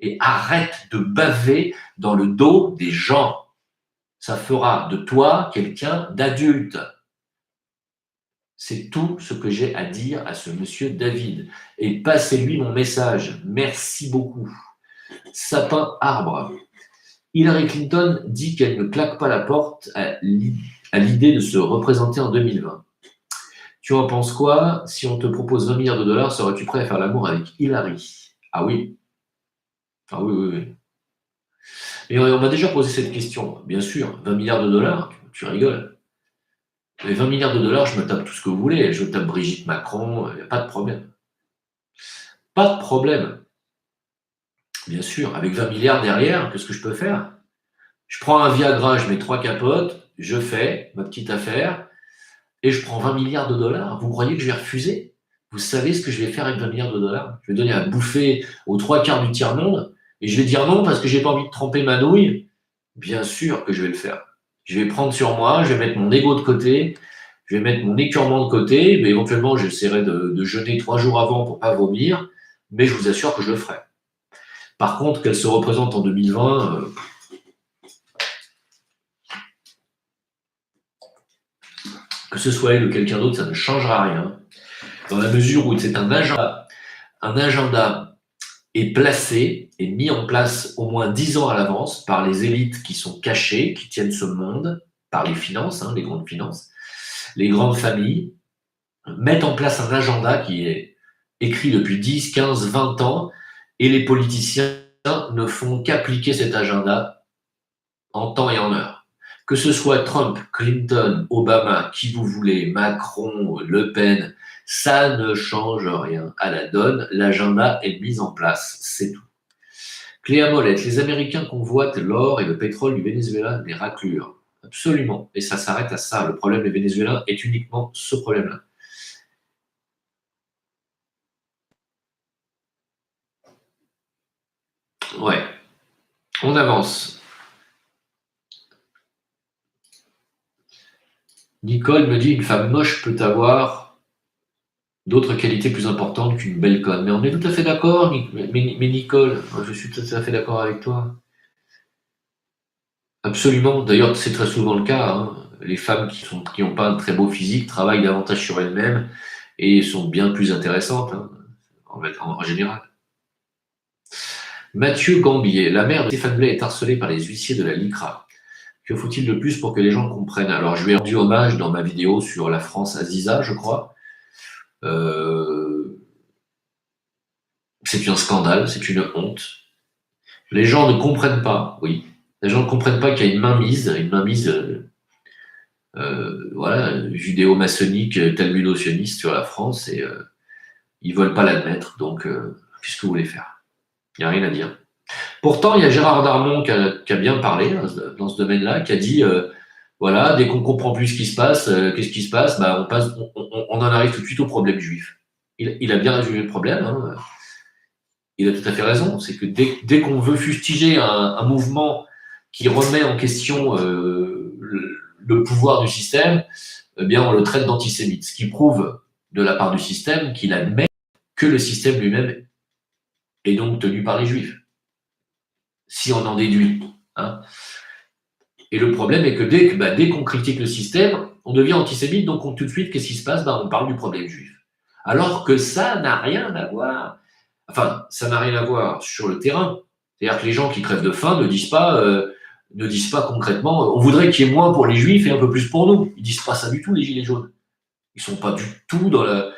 et arrête de baver dans le dos des gens. Ça fera de toi quelqu'un d'adulte. C'est tout ce que j'ai à dire à ce monsieur David. Et passez-lui mon message. Merci beaucoup. Sapin arbre. Hillary Clinton dit qu'elle ne claque pas la porte à l'idée de se représenter en 2020. Tu en penses quoi? Si on te propose 20 milliards de dollars, serais-tu prêt à faire l'amour avec Hillary? Ah oui. Ah oui, oui, oui. Et on m'a déjà posé cette question. Bien sûr, 20 milliards de dollars, tu rigoles. Mais 20 milliards de dollars, je me tape tout ce que vous voulez. Je tape Brigitte Macron, il n'y a pas de problème. Pas de problème. Bien sûr, avec 20 milliards derrière, qu'est-ce que je peux faire? Je prends un Viagra, je mets 3 capotes, je fais ma petite affaire, et je prends 20 milliards de dollars. Vous croyez que je vais refuser? Vous savez ce que je vais faire avec 20 milliards de dollars? Je vais donner à bouffer aux 3 quarts du tiers-monde, et je vais dire non parce que j'ai pas envie de tremper ma nouille. Bien sûr que je vais le faire. Je vais prendre sur moi, je vais mettre mon ego de côté, je vais mettre mon écœurement de côté, mais éventuellement j'essaierai de jeûner 3 jours avant pour pas vomir, mais je vous assure que je le ferai. Par contre, qu'elle se représente en 2020, que ce soit elle ou quelqu'un d'autre, ça ne changera rien. Dans la mesure où c'est un agenda est placé et mis en place au moins 10 ans à l'avance par les élites qui sont cachées, qui tiennent ce monde, par les finances, les grandes finances, les grandes familles, mettent en place un agenda qui est écrit depuis 10, 15, 20 ans, et les politiciens ne font qu'appliquer cet agenda en temps et en heure. Que ce soit Trump, Clinton, Obama, qui vous voulez, Macron, Le Pen, ça ne change rien à la donne. L'agenda est mis en place, c'est tout. Cléa Molette, les Américains convoitent l'or et le pétrole du Venezuela des raclures. Absolument. Et ça s'arrête à ça. Le problème des Vénézuéliens est uniquement ce problème-là. Ouais. On avance. Nicole me dit, une femme moche peut avoir d'autres qualités plus importantes qu'une belle conne. Mais on est tout à fait d'accord, mais Nicole, je suis tout à fait d'accord avec toi. Absolument. D'ailleurs, c'est très souvent le cas. Les femmes qui n'ont pas un très beau physique travaillent davantage sur elles-mêmes et sont bien plus intéressantes, en général. Mathieu Gambier, la mère de Stéphane Blais est harcelée par les huissiers de la LICRA. Que faut-il de plus pour que les gens comprennent? Alors, je lui ai rendu hommage dans ma vidéo sur la France Aziza, je crois. C'est un scandale, c'est une honte. Les gens ne comprennent pas, oui. Les gens ne comprennent pas qu'il y a une mainmise judéo-maçonnique, talmudo-sioniste sur la France, et ils veulent pas l'admettre. Donc, qu'est-ce que vous voulez faire? Il n'y a rien à dire. Pourtant, il y a Gérard Darmon qui a bien parlé dans ce domaine-là, qui a dit voilà, dès qu'on comprend plus ce qui se passe, qu'est-ce qui se passe, on en arrive tout de suite au problème juif. Il a bien résumé le problème. Il a tout à fait raison. C'est que dès qu'on veut fustiger un mouvement qui remet en question le pouvoir du système, eh bien, on le traite d'antisémite. Ce qui prouve de la part du système qu'il admet que le système lui-même est donc tenu par les juifs. Si on en déduit. Et le problème est que dès qu'on critique le système, on devient antisémite, donc tout de suite, qu'est-ce qui se passe? On parle du problème juif. Alors que ça n'a rien à voir. Enfin, ça n'a rien à voir sur le terrain. C'est-à-dire que les gens qui crèvent de faim ne disent pas concrètement on voudrait qu'il y ait moins pour les juifs et un peu plus pour nous. Ils disent pas ça du tout, les gilets jaunes. Ils sont pas du tout dans la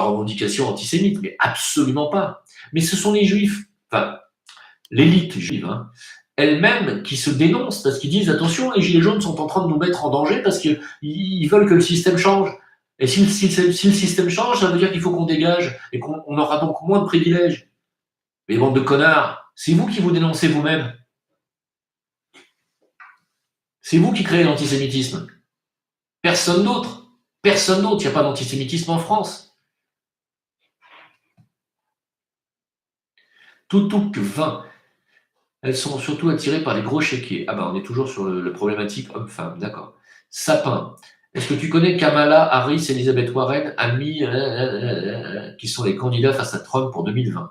revendication antisémite, mais absolument pas. Mais ce sont les juifs, enfin, l'élite juive, elle-même qui se dénonce parce qu'ils disent attention, les gilets jaunes sont en train de nous mettre en danger parce qu'ils veulent que le système change. Et si le système change, ça veut dire qu'il faut qu'on dégage et qu'on aura donc moins de privilèges. Mais bande de connards, c'est vous qui vous dénoncez vous-même. C'est vous qui créez l'antisémitisme. Personne d'autre. Personne d'autre. Il n'y a pas d'antisémitisme en France. Toutouk 20. Elles sont surtout attirées par les gros chéquiers. On est toujours sur le problématique homme-femme, d'accord. Sapin. Est-ce que tu connais Kamala Harris, Elizabeth Warren, amis, qui sont les candidats face à Trump pour 2020?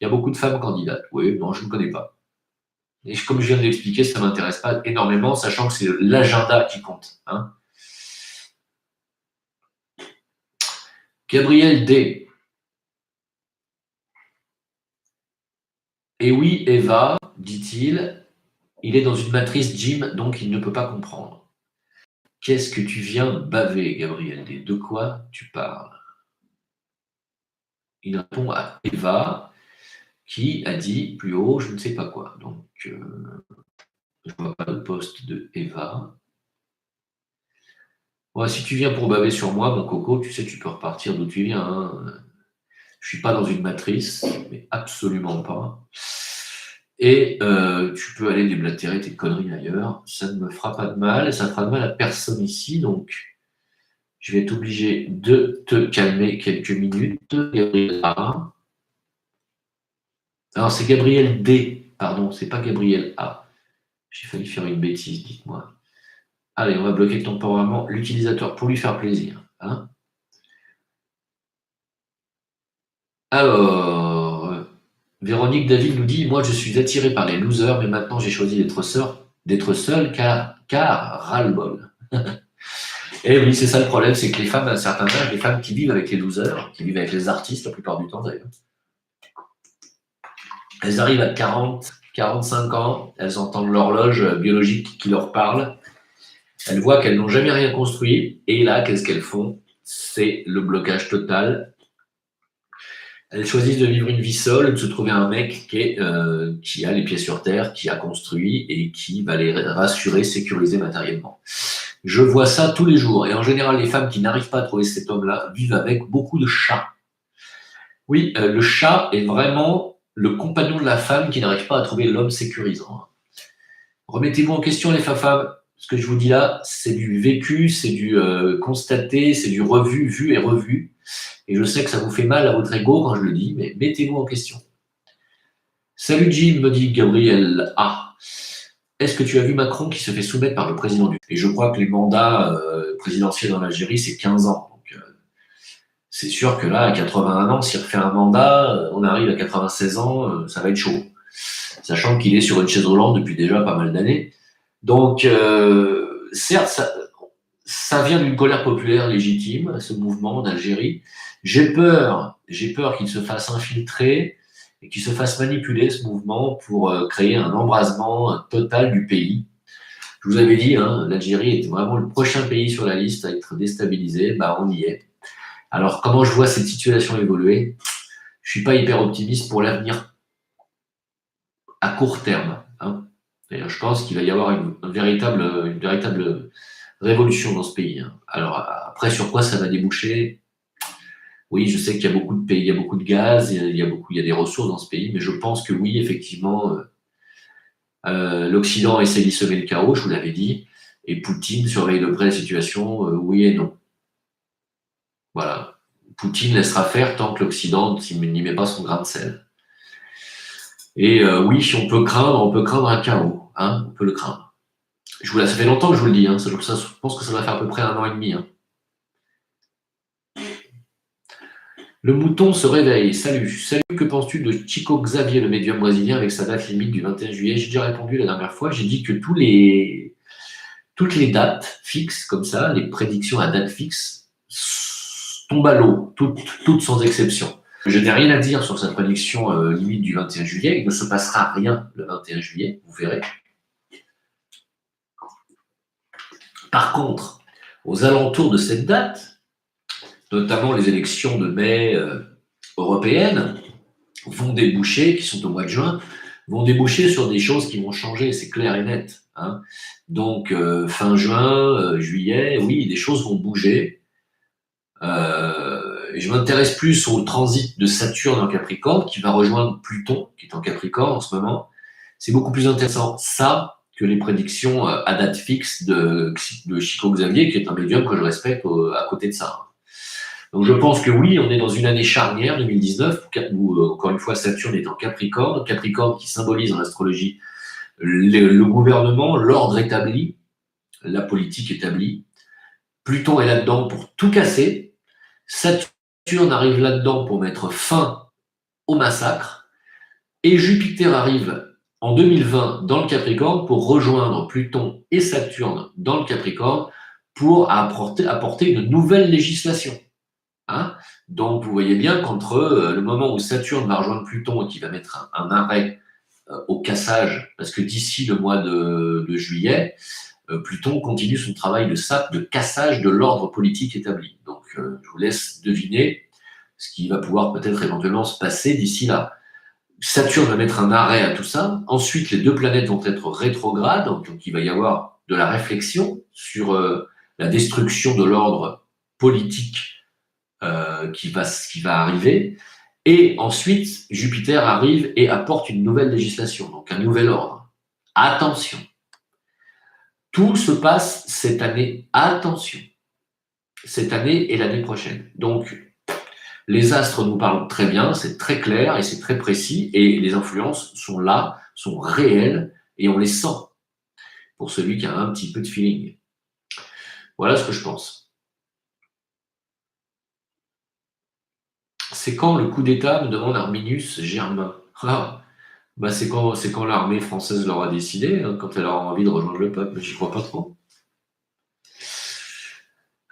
Il y a beaucoup de femmes candidates. Oui, non, je ne connais pas. Et comme je viens de l'expliquer, ça ne m'intéresse pas énormément, sachant que c'est l'agenda qui compte. Hein. Gabriel D. Et oui, Eva, dit-il, il est dans une matrice Jim, donc il ne peut pas comprendre. Qu'est-ce que tu viens baver, Gabriel D? De quoi tu parles? Il répond à Eva, qui a dit plus haut, je ne sais pas quoi. Donc, je ne vois pas de poste de Eva. Ouais, si tu viens pour baver sur moi, mon coco, tu sais, tu peux repartir d'où tu viens. Hein. Je suis pas dans une matrice, mais absolument pas. Et tu peux aller déblatérer tes conneries ailleurs. Ça ne me fera pas de mal, et ça ne fera de mal à personne ici. Donc, je vais être obligé de te calmer quelques minutes. Gabriel A. Alors, c'est Gabriel D. Pardon, c'est pas Gabriel A. J'ai failli faire une bêtise, dites-moi. Allez, on va bloquer temporairement l'utilisateur pour lui faire plaisir. Hein. Alors, Véronique David nous dit: moi, je suis attiré par les losers, mais maintenant j'ai choisi d'être seul car ras-le-bol. Et oui, c'est ça le problème, c'est que les femmes à un certain âge, les femmes qui vivent avec les losers, qui vivent avec les artistes la plupart du temps d'ailleurs, elles arrivent à 40, 45 ans, elles entendent l'horloge biologique qui leur parle, elles voient qu'elles n'ont jamais rien construit, et là, qu'est-ce qu'elles font? C'est le blocage total. Elles choisissent de vivre une vie seule, de se trouver un mec qui a les pieds sur terre, qui a construit et qui va les rassurer, sécuriser matériellement. Je vois ça tous les jours. Et en général, les femmes qui n'arrivent pas à trouver cet homme-là vivent avec beaucoup de chats. Oui, le chat est vraiment le compagnon de la femme qui n'arrive pas à trouver l'homme sécurisant. Remettez-vous en question, les femmes. Ce que je vous dis là, c'est du vécu, c'est du constaté, c'est du revu, vu et revu. Et je sais que ça vous fait mal à votre ego quand je le dis, mais mettez-vous en question. Salut Jim, me dit Gabriel A. Est-ce que tu as vu Macron qui se fait soumettre par le président du... Et je crois que les mandats présidentiels en Algérie, c'est 15 ans. Donc, c'est sûr que là, à 81 ans, s'il refait un mandat, on arrive à 96 ans, ça va être chaud. Sachant qu'il est sur une chaise roulante depuis déjà pas mal d'années. Donc, certes, ça vient d'une colère populaire légitime, ce mouvement d'Algérie. J'ai peur qu'il se fasse infiltrer et qu'il se fasse manipuler, ce mouvement, pour créer un embrasement total du pays. Je vous avais dit, hein, l'Algérie est vraiment le prochain pays sur la liste à être déstabilisé. Bah, on y est. Alors, comment je vois cette situation évoluer? Je suis pas hyper optimiste pour l'avenir à court terme. Hein. D'ailleurs, je pense qu'il va y avoir une véritable révolution dans ce pays. Hein. Alors, après, sur quoi ça va déboucher? Oui, je sais qu'il y a beaucoup de pays, il y a beaucoup de gaz, il y a des ressources dans ce pays, mais je pense que oui, effectivement, l'Occident essaie d'y semer le chaos, je vous l'avais dit, et Poutine surveille de près la situation, oui et non. Voilà. Poutine laissera faire tant que l'Occident n'y met pas son grain de sel. Et oui, si on peut craindre un chaos, hein, on peut le craindre. Ça fait longtemps que je vous le dis, hein, je pense que ça va faire à peu près 1 an et demi. Hein. Le mouton se réveille. Salut, que penses-tu de Chico Xavier, le médium brésilien, avec sa date limite du 21 juillet? J'ai déjà répondu la dernière fois, j'ai dit que toutes les dates fixes, comme ça, les prédictions à date fixe, tombent à l'eau, toutes sans exception. Je n'ai rien à dire sur cette prédiction limite du 21 juillet, il ne se passera rien le 21 juillet, vous verrez. Par contre, aux alentours de cette date, notamment les élections de mai européennes, vont déboucher, qui sont au mois de juin, vont déboucher sur des choses qui vont changer, c'est clair et net. Hein. Donc, fin juin, juillet, oui, des choses vont bouger. Je m'intéresse plus au transit de Saturne en Capricorne, qui va rejoindre Pluton, qui est en Capricorne en ce moment. C'est beaucoup plus intéressant, ça, que les prédictions à date fixe de Chico Xavier, qui est un médium que je respecte à côté de ça. Donc je pense que oui, on est dans une année charnière, 2019, où encore une fois Saturne est en Capricorne, Capricorne qui symbolise en astrologie le gouvernement, l'ordre établi, la politique établie. Pluton est là-dedans pour tout casser. Saturne arrive là-dedans pour mettre fin au massacre. Et Jupiter arrive en 2020 dans le Capricorne pour rejoindre Pluton et Saturne dans le Capricorne pour apporter une nouvelle législation. Hein. Donc, vous voyez bien qu'entre le moment où Saturne va rejoindre Pluton et qui va mettre un arrêt au cassage, parce que d'ici le mois de juillet, Pluton continue son travail de sape, de cassage de l'ordre politique établi. Donc, je vous laisse deviner ce qui va pouvoir peut-être éventuellement se passer d'ici là. Saturne va mettre un arrêt à tout ça. Ensuite, les deux planètes vont être rétrogrades, donc il va y avoir de la réflexion sur la destruction de l'ordre politique qui va arriver. Et ensuite, Jupiter arrive et apporte une nouvelle législation, donc un nouvel ordre. Attention. Tout se passe cette année. Attention. Cette année et l'année prochaine. Donc, les astres nous parlent très bien, c'est très clair et c'est très précis, et les influences sont là, sont réelles, et on les sent, pour celui qui a un petit peu de feeling. Voilà ce que je pense. C'est quand le coup d'État, me demande Arminius Germain. Ah, bah c'est quand l'armée française l'aura décidé, hein, quand elle aura envie de rejoindre le peuple, j'y crois pas trop.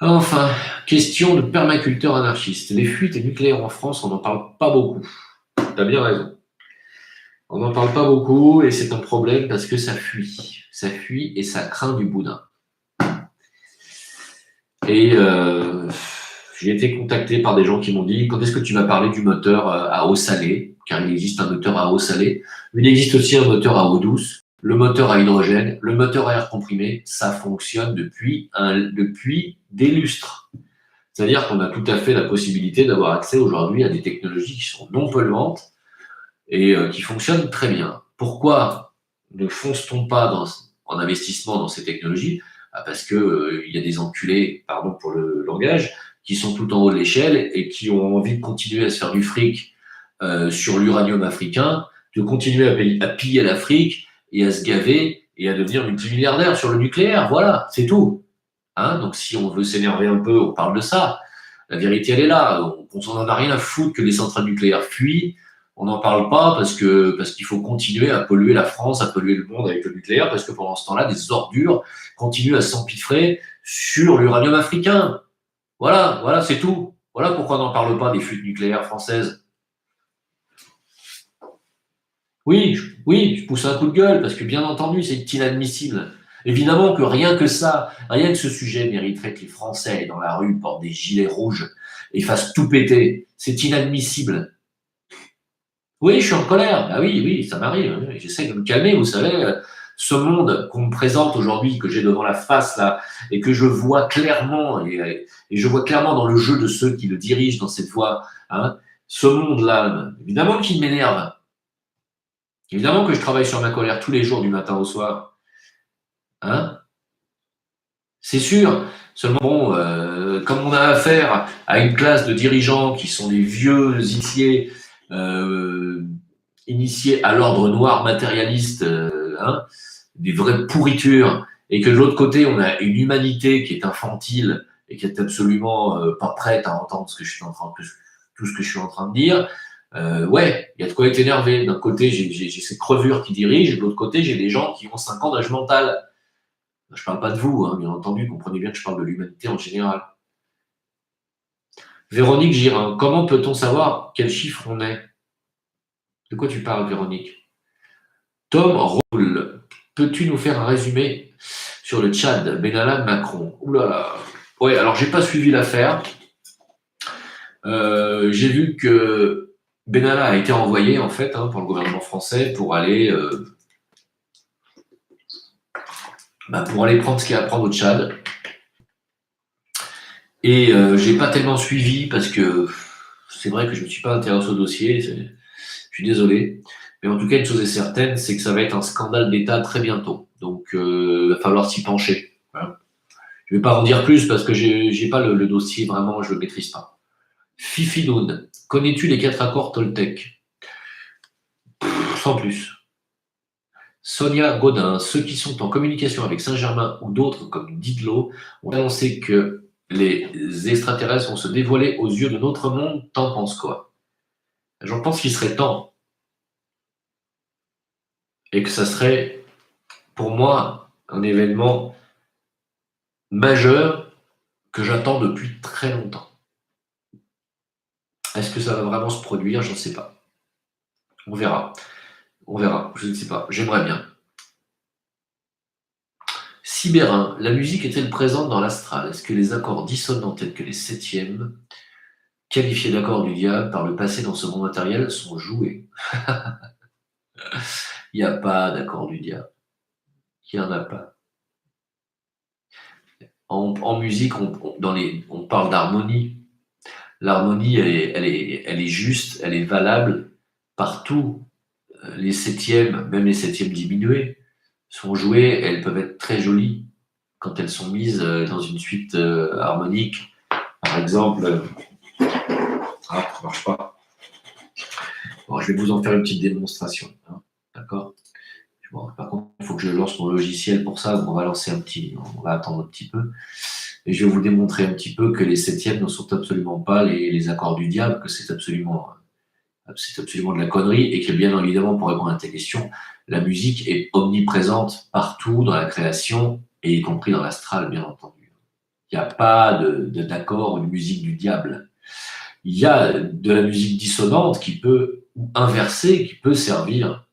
Enfin, question de permaculteur anarchiste. Les fuites nucléaires en France, on n'en parle pas beaucoup. T'as bien raison. On n'en parle pas beaucoup et c'est un problème parce que ça fuit. Ça fuit et ça craint du boudin. Et j'ai été contacté par des gens qui m'ont dit: quand est-ce que tu vas parler du moteur à eau salée? Car il existe un moteur à eau salée. Mais il existe aussi un moteur à eau douce, le moteur à hydrogène, le moteur à air comprimé. Ça fonctionne depuis des lustres. C'est-à-dire qu'on a tout à fait la possibilité d'avoir accès aujourd'hui à des technologies qui sont non polluantes et qui fonctionnent très bien. Pourquoi ne fonce-t-on pas en investissement dans ces technologies? Parce que y a des enculés, pardon pour le langage, qui sont tout en haut de l'échelle et qui ont envie de continuer à se faire du fric sur l'uranium africain, de continuer à piller l'Afrique et à se gaver et à devenir multimilliardaire sur le nucléaire. Voilà, c'est tout. Hein, donc si on veut s'énerver un peu, on parle de ça. La vérité, elle est là. On s'en a rien à foutre que les centrales nucléaires fuient. On n'en parle pas parce qu'il faut continuer à polluer la France, à polluer le monde avec le nucléaire, parce que pendant ce temps-là, des ordures continuent à s'empiffrer sur l'uranium africain. Voilà, c'est tout. Voilà pourquoi on n'en parle pas des fuites nucléaires françaises. Oui, je pousse un coup de gueule, parce que bien entendu, c'est inadmissible. Évidemment que rien que ce sujet mériterait que les Français aillent dans la rue, portent des gilets rouges et fassent tout péter. C'est inadmissible. Oui, je suis en colère. Bah oui, ça m'arrive. J'essaie de me calmer, vous savez. Ce monde qu'on me présente aujourd'hui, que j'ai devant la face là, et que je vois clairement, et je vois clairement dans le jeu de ceux qui le dirigent dans cette voie, hein, ce monde-là, évidemment qu'il m'énerve. Évidemment que je travaille sur ma colère tous les jours, du matin au soir. Hein? C'est sûr. Seulement, bon, comme on a affaire à une classe de dirigeants qui sont des vieux initiés à l'ordre noir matérialiste, hein, des vraies pourritures, et que de l'autre côté, on a une humanité qui est infantile et qui est absolument pas prête à entendre tout ce que je suis en train de dire. Ouais, il y a de quoi être énervé. D'un côté, j'ai ces crevures qui dirigent, de l'autre côté, j'ai des gens qui ont 5 ans d'âge mental. Je ne parle pas de vous, hein, bien entendu, comprenez bien que je parle de l'humanité en général. Véronique Girin, comment peut-on savoir quel chiffre on est? De quoi tu parles, Véronique? Tom Roule, peux-tu nous faire un résumé sur le Tchad, Benalla, Macron? Ouh là là. Ouais, alors j'ai pas suivi l'affaire. J'ai vu que Benalla a été envoyé en fait pour le gouvernement français pour aller prendre ce qu'il y a à prendre au Tchad. Et j'ai pas tellement suivi parce que c'est vrai que je me suis pas intéressé au dossier. Je suis désolé. Mais en tout cas, une chose est certaine, c'est que ça va être un scandale d'État très bientôt. Donc, il va falloir s'y pencher. Voilà. Je ne vais pas en dire plus parce que j'ai pas le dossier vraiment, je le maîtrise pas. Fifi Noun, connais-tu les 4 accords Toltec? Sans plus. Sonia Godin, ceux qui sont en communication avec Saint-Germain ou d'autres comme Didelot ont annoncé que les extraterrestres vont se dévoiler aux yeux de notre monde. T'en penses quoi? J'en pense qu'il serait temps. et que ça serait, pour moi, un événement majeur que j'attends depuis très longtemps. Est-ce que ça va vraiment se produire? Je ne sais pas. On verra. On verra. Je ne sais pas. J'aimerais bien. Sibérin, la musique est-elle présente dans l'astral? Est-ce que les accords dissonants tels que les septièmes, qualifiés d'accords du diable par le passé dans ce monde matériel, sont joués? Il n'y a pas d'accord du diable. Il n'y en a pas. En musique, on parle d'harmonie. L'harmonie, elle est juste, elle est valable partout. Les septièmes, même les septièmes diminués, sont joués, elles peuvent être très jolies quand elles sont mises dans une suite harmonique. Par exemple, ça marche pas. Bon, je vais vous en faire une petite démonstration. Hein, d'accord? Bon, par contre, il faut que je lance mon logiciel pour ça. On va attendre un petit peu. Et je vais vous démontrer un petit peu que les septièmes ne sont absolument pas les accords du diable, que c'est absolument de la connerie, et que bien évidemment, pour répondre à ta question, la musique est omniprésente partout dans la création, et y compris dans l'astral, bien entendu. Il n'y a pas d'accord ou de musique du diable. Il y a de la musique dissonante ou inversée, qui peut servir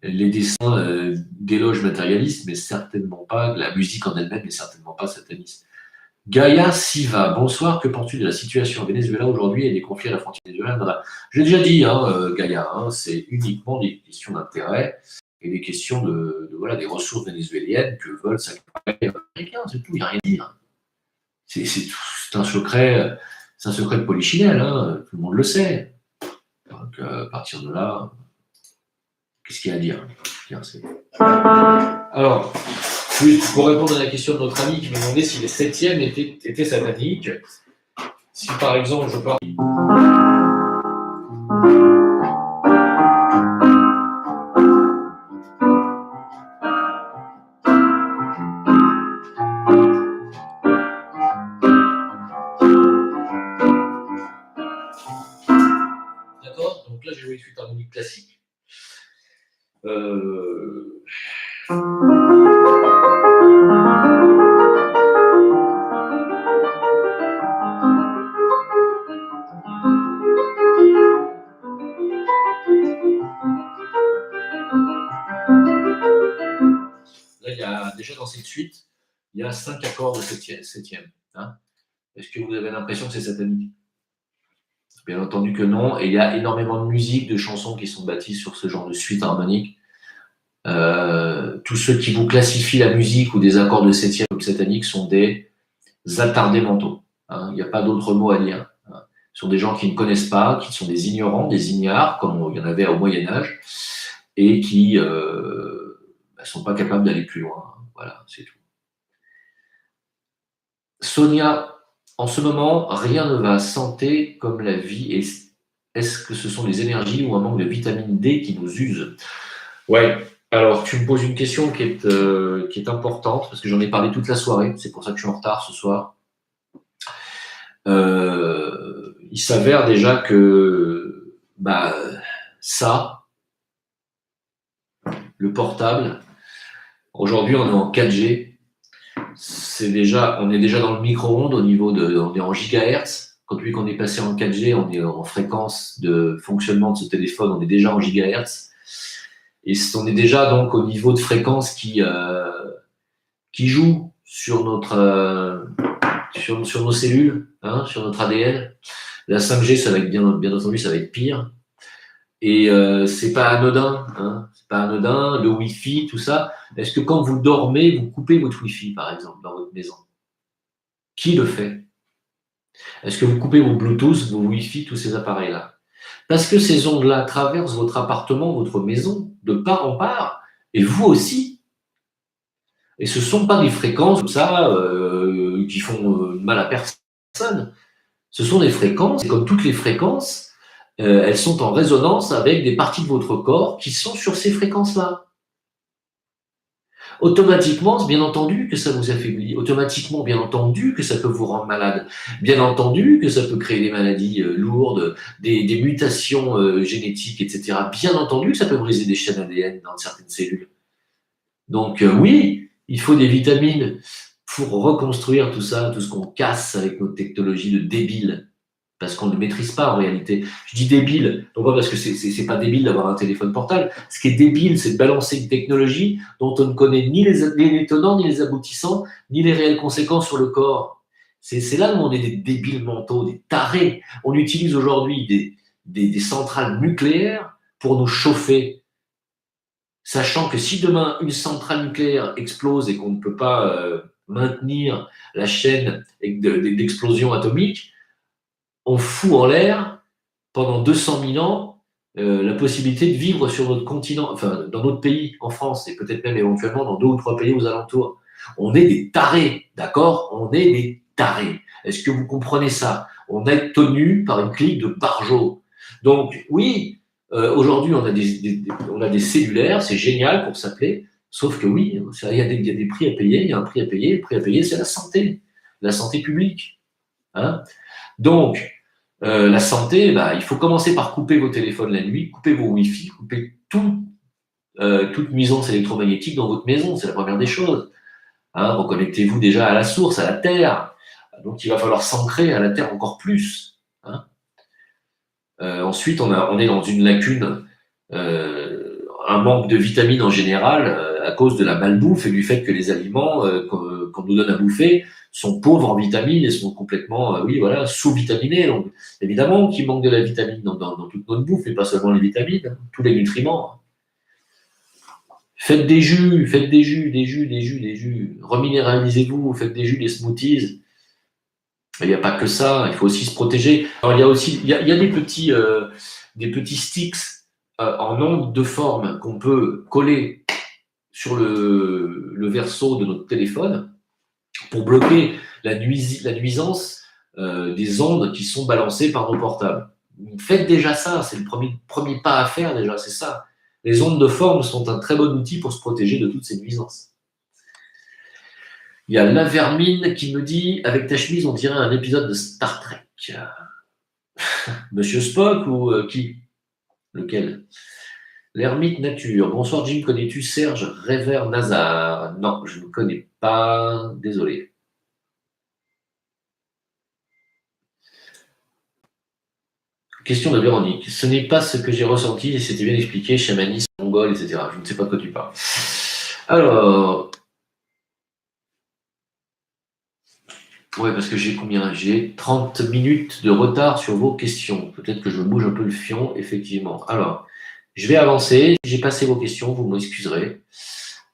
les dessins d'éloges matérialistes, mais certainement pas, la musique en elle-même n'est certainement pas sataniste. Gaïa Siva, bonsoir, que penses-tu de la situation au Venezuela aujourd'hui et des conflits à la frontière vénézuélienne? J'ai déjà dit, Gaïa, c'est uniquement des questions d'intérêt et des questions des ressources vénézuéliennes que veulent s'accaparer les Américains, c'est tout, il n'y a rien à dire. C'est un secret de polichinelle, tout le monde le sait. Donc, à partir de là, qu'est-ce qu'il y a à dire? Alors, pour répondre à la question de notre ami qui me demandait si les septièmes étaient sataniques, si par exemple je parle. D'accord? Donc là, j'ai joué une suite harmonique classique. Là, il y a déjà dans cette suite, il y a 5 accords de septième. Hein. Est-ce que vous avez l'impression que c'est satanique? Bien entendu que non. Et il y a énormément de musique, de chansons qui sont bâties sur ce genre de suite harmonique. Tous ceux qui vous classifient la musique ou des accords de septième comme sataniques sont des attardés mentaux. Hein. Il n'y a pas d'autre mot à dire. Hein. Ce sont des gens qui ne connaissent pas, qui sont des ignorants, des ignares, comme il y en avait au Moyen-Âge, et qui ne sont pas capables d'aller plus loin. Voilà, c'est tout. Sonia, en ce moment, rien ne va. Santé comme la vie. Est-ce que ce sont les énergies ou un manque de vitamine D qui nous use? Ouais. Alors, tu me poses une question qui est importante, parce que j'en ai parlé toute la soirée, c'est pour ça que je suis en retard ce soir. Il s'avère déjà que ça, le portable, aujourd'hui on est en 4G, on est déjà dans le micro-ondes on est en gigahertz. Depuis qu'on est passé en 4G, on est en fréquence de fonctionnement de ce téléphone, on est déjà en gigahertz. Et on est déjà donc au niveau de fréquence qui joue sur sur nos cellules, sur notre ADN. La 5G, ça va être bien entendu, ça va être pire. Et c'est pas anodin, c'est pas anodin. Le Wi-Fi, tout ça. Est-ce que quand vous dormez, vous coupez votre Wi-Fi, par exemple, dans votre maison? Qui le fait? Est-ce que vous coupez vos Bluetooth, vos Wi-Fi, tous ces appareils-là? Parce que ces ondes-là traversent votre appartement, votre maison, de part en part, et vous aussi. Et ce ne sont pas des fréquences comme ça qui font mal à personne. Ce sont des fréquences, et comme toutes les fréquences, elles sont en résonance avec des parties de votre corps qui sont sur ces fréquences-là. Automatiquement, bien entendu que ça vous affaiblit. Automatiquement, bien entendu que ça peut vous rendre malade. Bien entendu que ça peut créer des maladies lourdes, des mutations génétiques, etc. Bien entendu que ça peut briser des chaînes ADN dans certaines cellules. Donc oui, il faut des vitamines pour reconstruire tout ça, tout ce qu'on casse avec nos technologies de débiles, parce qu'on ne maîtrise pas en réalité. Je dis débile, non pas parce que c'est pas débile d'avoir un téléphone portable. Ce qui est débile, c'est de balancer une technologie dont on ne connaît ni les tenants, ni les aboutissants, ni les réelles conséquences sur le corps. C'est là où on est des débiles mentaux, des tarés. On utilise aujourd'hui des centrales nucléaires pour nous chauffer, sachant que si demain une centrale nucléaire explose et qu'on ne peut pas maintenir la chaîne d'explosion atomique, on fout en l'air pendant 200 000 ans la possibilité de vivre sur notre continent, enfin dans notre pays, en France, et peut-être même éventuellement dans 2 ou 3 pays aux alentours. On est des tarés, d'accord? On est des tarés. Est-ce que vous comprenez ça? On est tenu par une clique de barjots. Donc oui, aujourd'hui on a des cellulaires, c'est génial pour s'appeler, sauf que oui, il y a des prix à payer, il y a un prix à payer, le prix à payer c'est la santé publique. Hein. Donc, la santé, bah, il faut commencer par couper vos téléphones la nuit, couper vos Wi-Fi, couper toute nuisance électromagnétique dans votre maison, c'est la première des choses. Hein, reconnectez-vous déjà à la source, à la terre. Donc il va falloir s'ancrer à la terre encore plus. Hein. Ensuite, on est dans une lacune, un manque de vitamines en général, à cause de la malbouffe et du fait que les aliments qu'on nous donne à bouffer sont pauvres en vitamines et sont complètement, sous-vitaminés. Donc, évidemment qu'il manque de la vitamine dans toute notre bouffe, et pas seulement les vitamines, hein, tous les nutriments. Faites des jus. Reminéralisez-vous, faites des jus, des smoothies. Il n'y a pas que ça, il faut aussi se protéger. Alors, il y a des petits sticks en ondes de forme qu'on peut coller sur le verso de notre téléphone pour bloquer la nuisance des ondes qui sont balancées par nos portables. Faites déjà ça, c'est le premier pas à faire déjà, c'est ça. Les ondes de forme sont un très bon outil pour se protéger de toutes ces nuisances. Il y a la vermine qui me dit « Avec ta chemise, on dirait un épisode de Star Trek. » Monsieur Spock ou qui? Lequel? L'ermite nature. Bonsoir Jim, connais-tu Serge Révert Nazar? Non, je ne connais pas. Désolé. Question de Véronique. Ce n'est pas ce que j'ai ressenti et c'était bien expliqué, chamanisme, mongol, etc. Je ne sais pas de quoi tu parles. Alors. Ouais, parce que j'ai combien? J'ai 30 minutes de retard sur vos questions. Peut-être que je bouge un peu le fion, effectivement. Alors, je vais avancer. J'ai passé vos questions, vous m'excuserez.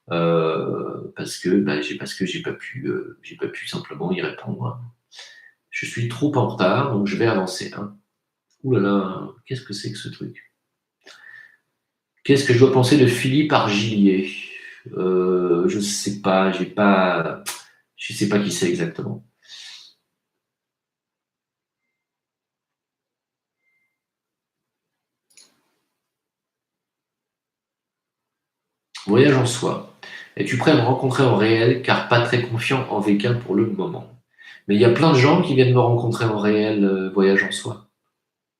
Parce que j'ai pas pu simplement y répondre. Je suis trop en retard, donc je vais avancer. Hein. Ouh là là, qu'est-ce que c'est que ce truc? Qu'est-ce que je dois penser de Philippe Argilier? Je sais pas, je sais pas qui c'est exactement. Voyage en soi. Es-tu prêt à me rencontrer en réel, car pas très confiant en VK pour le moment? Mais il y a plein de gens qui viennent me rencontrer en réel, voyage en soi.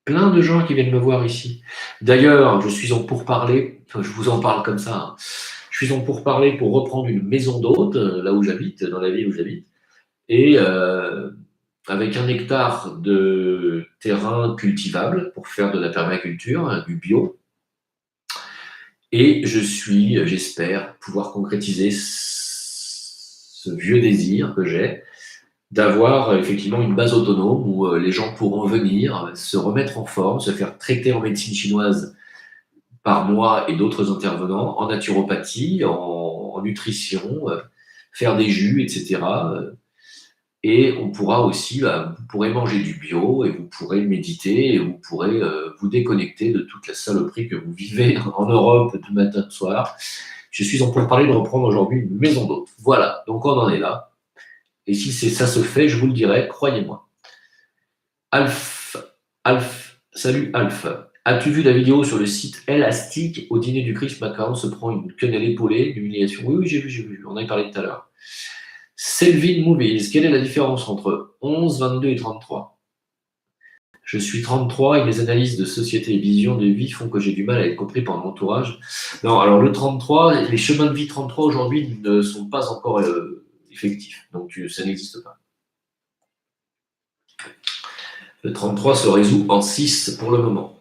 Plein de gens qui viennent me voir ici. D'ailleurs, je suis en pourparlers, je vous en parle comme ça, hein. Je suis en pourparlers pour reprendre une maison d'hôte, là où j'habite, dans la ville où j'habite, et avec 1 hectare de terrain cultivable pour faire de la permaculture, du bio. Et j'espère pouvoir concrétiser ce vieux désir que j'ai d'avoir effectivement une base autonome où les gens pourront venir, se remettre en forme, se faire traiter en médecine chinoise par moi et d'autres intervenants, en naturopathie, en nutrition, faire des jus, etc. Et on pourra aussi, vous pourrez manger du bio et vous pourrez méditer et vous pourrez vous déconnecter de toute la saloperie que vous vivez en Europe du matin au soir. Je suis en train de parler de reprendre aujourd'hui une maison d'hôte. Voilà, donc on en est là. Et si ça se fait, je vous le dirai, croyez-moi. Salut Alf. As-tu vu la vidéo sur le site Elastic au dîner du Christ, Macaron se prend une quenelle épaulée, l'humiliation. Oui, oui, j'ai vu. On en a parlé tout à l'heure. Selvin Movies, quelle est la différence entre 11, 22 et 33? Je suis 33 et mes analyses de société et vision de vie font que j'ai du mal à être compris par mon entourage. Non, alors le 33, les chemins de vie 33 aujourd'hui ne sont pas encore effectifs. Donc ça n'existe pas. Le 33 se résout en 6 pour le moment.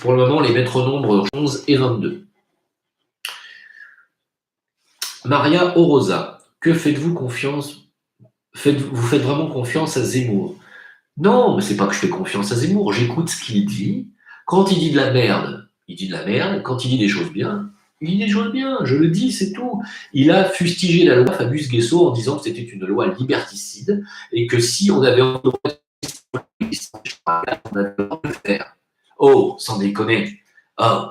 Pour le moment, les maîtres nombres 11 et 22. Maria Orosa, que faites-vous confiance Vous faites vraiment confiance à Zemmour? Non, mais c'est pas que je fais confiance à Zemmour, j'écoute ce qu'il dit. Quand il dit de la merde, il dit de la merde. Quand il dit des choses bien, il dit des choses bien. Je le dis, c'est tout. Il a fustigé la loi Fabius Guesso en disant que c'était une loi liberticide et que si on avait on avait le droit de le faire. Oh, sans déconner. Oh,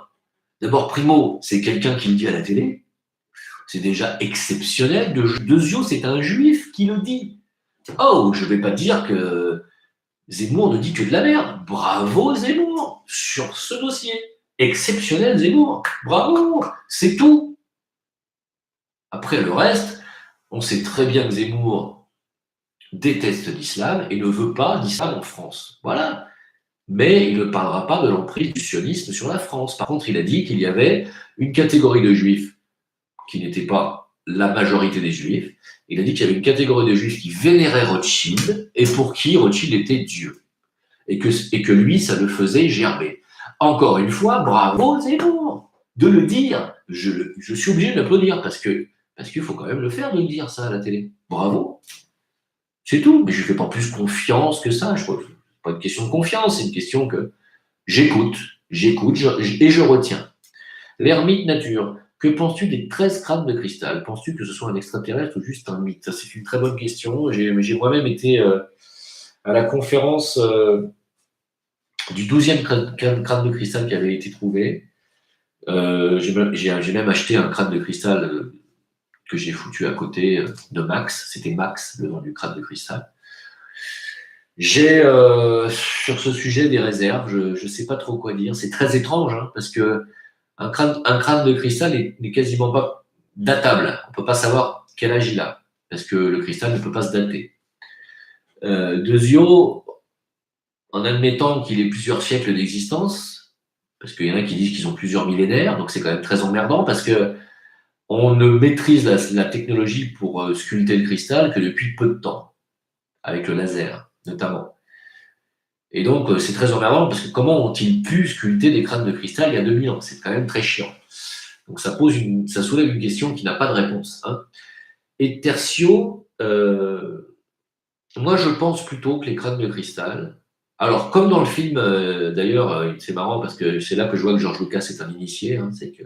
d'abord, Primo, c'est quelqu'un qui le dit à la télé. C'est déjà exceptionnel. Dezio, c'est un juif qui le dit. Oh, je ne vais pas dire que Zemmour ne dit que de la merde. Bravo Zemmour sur ce dossier. Exceptionnel Zemmour. Bravo. C'est tout. Après le reste, on sait très bien que Zemmour déteste l'islam et ne veut pas d'islam en France. Voilà. Mais il ne parlera pas de l'emprise du sionisme sur la France. Par contre, il a dit qu'il y avait une catégorie de juifs qui n'était pas la majorité des juifs. Il a dit qu'il y avait une catégorie de juifs qui vénéraient Rothschild et pour qui Rothschild était Dieu. Et que lui, ça le faisait gerber. Encore une fois, bravo Zemmour de le dire. Je suis obligé de l'applaudir parce qu'il faut quand même le faire de le dire ça à la télé. Bravo. C'est tout. Mais je ne fais pas plus confiance que ça. Je crois que c'est pas une question de confiance, c'est une question que j'écoute et je retiens. L'ermite nature. Que penses-tu des 13 crânes de cristal? Penses-tu que ce soit un extraterrestre ou juste un mythe? C'est une très bonne question. J'ai moi-même été à la conférence du 12e crâne de cristal qui avait été trouvé. J'ai même acheté un crâne de cristal que j'ai foutu à côté de Max. C'était Max, le nom du crâne de cristal. J'ai sur ce sujet des réserves. Je ne sais pas trop quoi dire. C'est très étrange hein, parce que un crâne de cristal n'est quasiment pas datable. On ne peut pas savoir quel âge il a parce que le cristal ne peut pas se dater. Dezio, en admettant qu'il ait plusieurs siècles d'existence, parce qu'il y en a qui disent qu'ils ont plusieurs millénaires, donc c'est quand même très emmerdant parce que on ne maîtrise la technologie pour sculpter le cristal que depuis peu de temps, avec le laser notamment. Et donc c'est très emmerdant parce que comment ont-ils pu sculpter des crânes de cristal il y a 2000 ans? C'est quand même très chiant. Donc ça soulève une question qui n'a pas de réponse. Hein. Et Tertio, moi je pense plutôt que les crânes de cristal. Alors comme dans le film, d'ailleurs, c'est marrant parce que c'est là que je vois que George Lucas est un initié. Hein, c'est que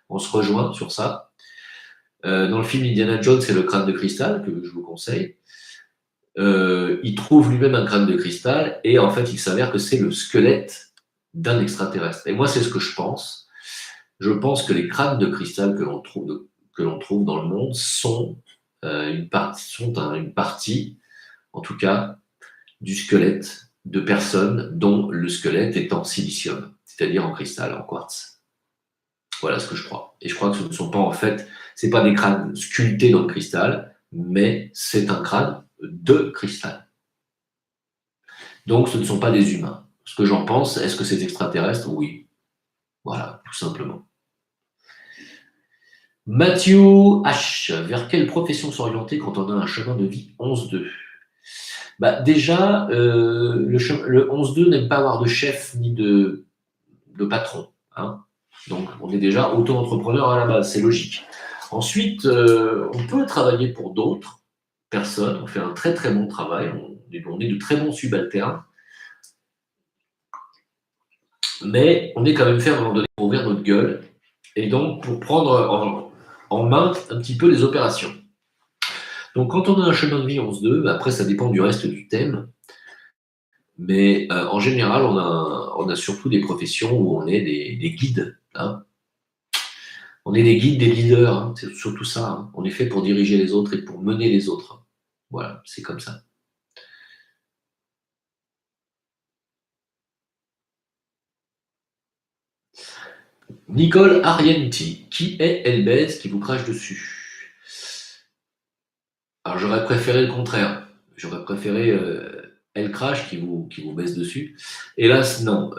on se rejoint sur ça. Dans le film Indiana Jones, c'est le crâne de cristal que je vous conseille. Il trouve lui-même un crâne de cristal et en fait, il s'avère que c'est le squelette d'un extraterrestre. Et moi, c'est ce que je pense. Je pense que les crânes de cristal que l'on trouve dans le monde sont une partie, en tout cas, du squelette de personnes dont le squelette est en silicium, c'est-à-dire en cristal, en quartz. Voilà ce que je crois. Et je crois que ce ne sont pas en fait, c'est pas des crânes sculptés dans le cristal, mais c'est un crâne de cristal. Donc ce ne sont pas des humains. Ce que j'en pense, est-ce que c'est extraterrestre? Oui. Voilà, tout simplement. Mathieu H. Vers quelle profession s'orienter quand on a un chemin de vie 11-2? Bah, déjà, le 11-2 n'aime pas avoir de chef ni de patron. Hein. Donc, on est déjà auto-entrepreneur à la base, c'est logique. Ensuite, on peut travailler pour d'autres personnes, on fait un très très bon travail, on est de très bons subalternes, mais on est quand même fait à un moment donné pour ouvrir notre gueule et donc pour prendre en main un petit peu les opérations. Donc, quand on a un chemin de vie 11-2, après, ça dépend du reste du thème. Mais en général, on a surtout des professions où on est des guides. Hein. On est des guides, des leaders. Hein. C'est surtout ça. Hein. On est fait pour diriger les autres et pour mener les autres. Voilà, c'est comme ça. Nicole Arienti, qui est Elbez qui vous crache dessus? Alors j'aurais préféré le contraire. J'aurais préféré elle crache qui vous baisse dessus. Hélas, non.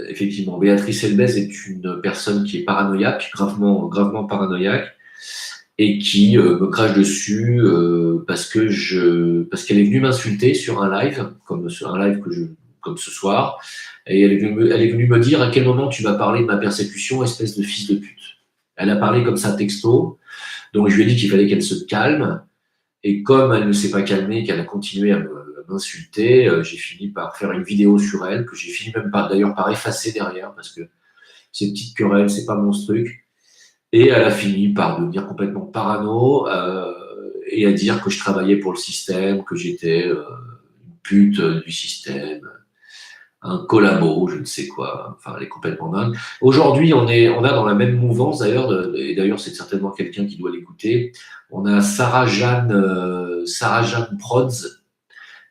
Effectivement, Béatrice Elbez est une personne qui est paranoïaque, gravement, gravement paranoïaque, et qui me crache dessus parce qu'elle est venue m'insulter sur un live, comme sur un live comme ce soir, et elle est venue me dire à quel moment tu vas parler de ma persécution, espèce de fils de pute. Elle a parlé comme ça texto, donc je lui ai dit qu'il fallait qu'elle se calme, et comme elle ne s'est pas calmée, qu'elle a continué à m'insulter, j'ai fini par faire une vidéo sur elle, que j'ai fini même d'ailleurs par effacer derrière, parce que ces petites querelles, c'est pas mon truc. Et elle a fini par devenir complètement parano et à dire que je travaillais pour le système, que j'étais une pute du système, un collabo, je ne sais quoi. Enfin, elle est complètement dingue. Aujourd'hui, on a dans la même mouvance d'ailleurs, et d'ailleurs c'est certainement quelqu'un qui doit l'écouter. On a Sarah Jeanne Prods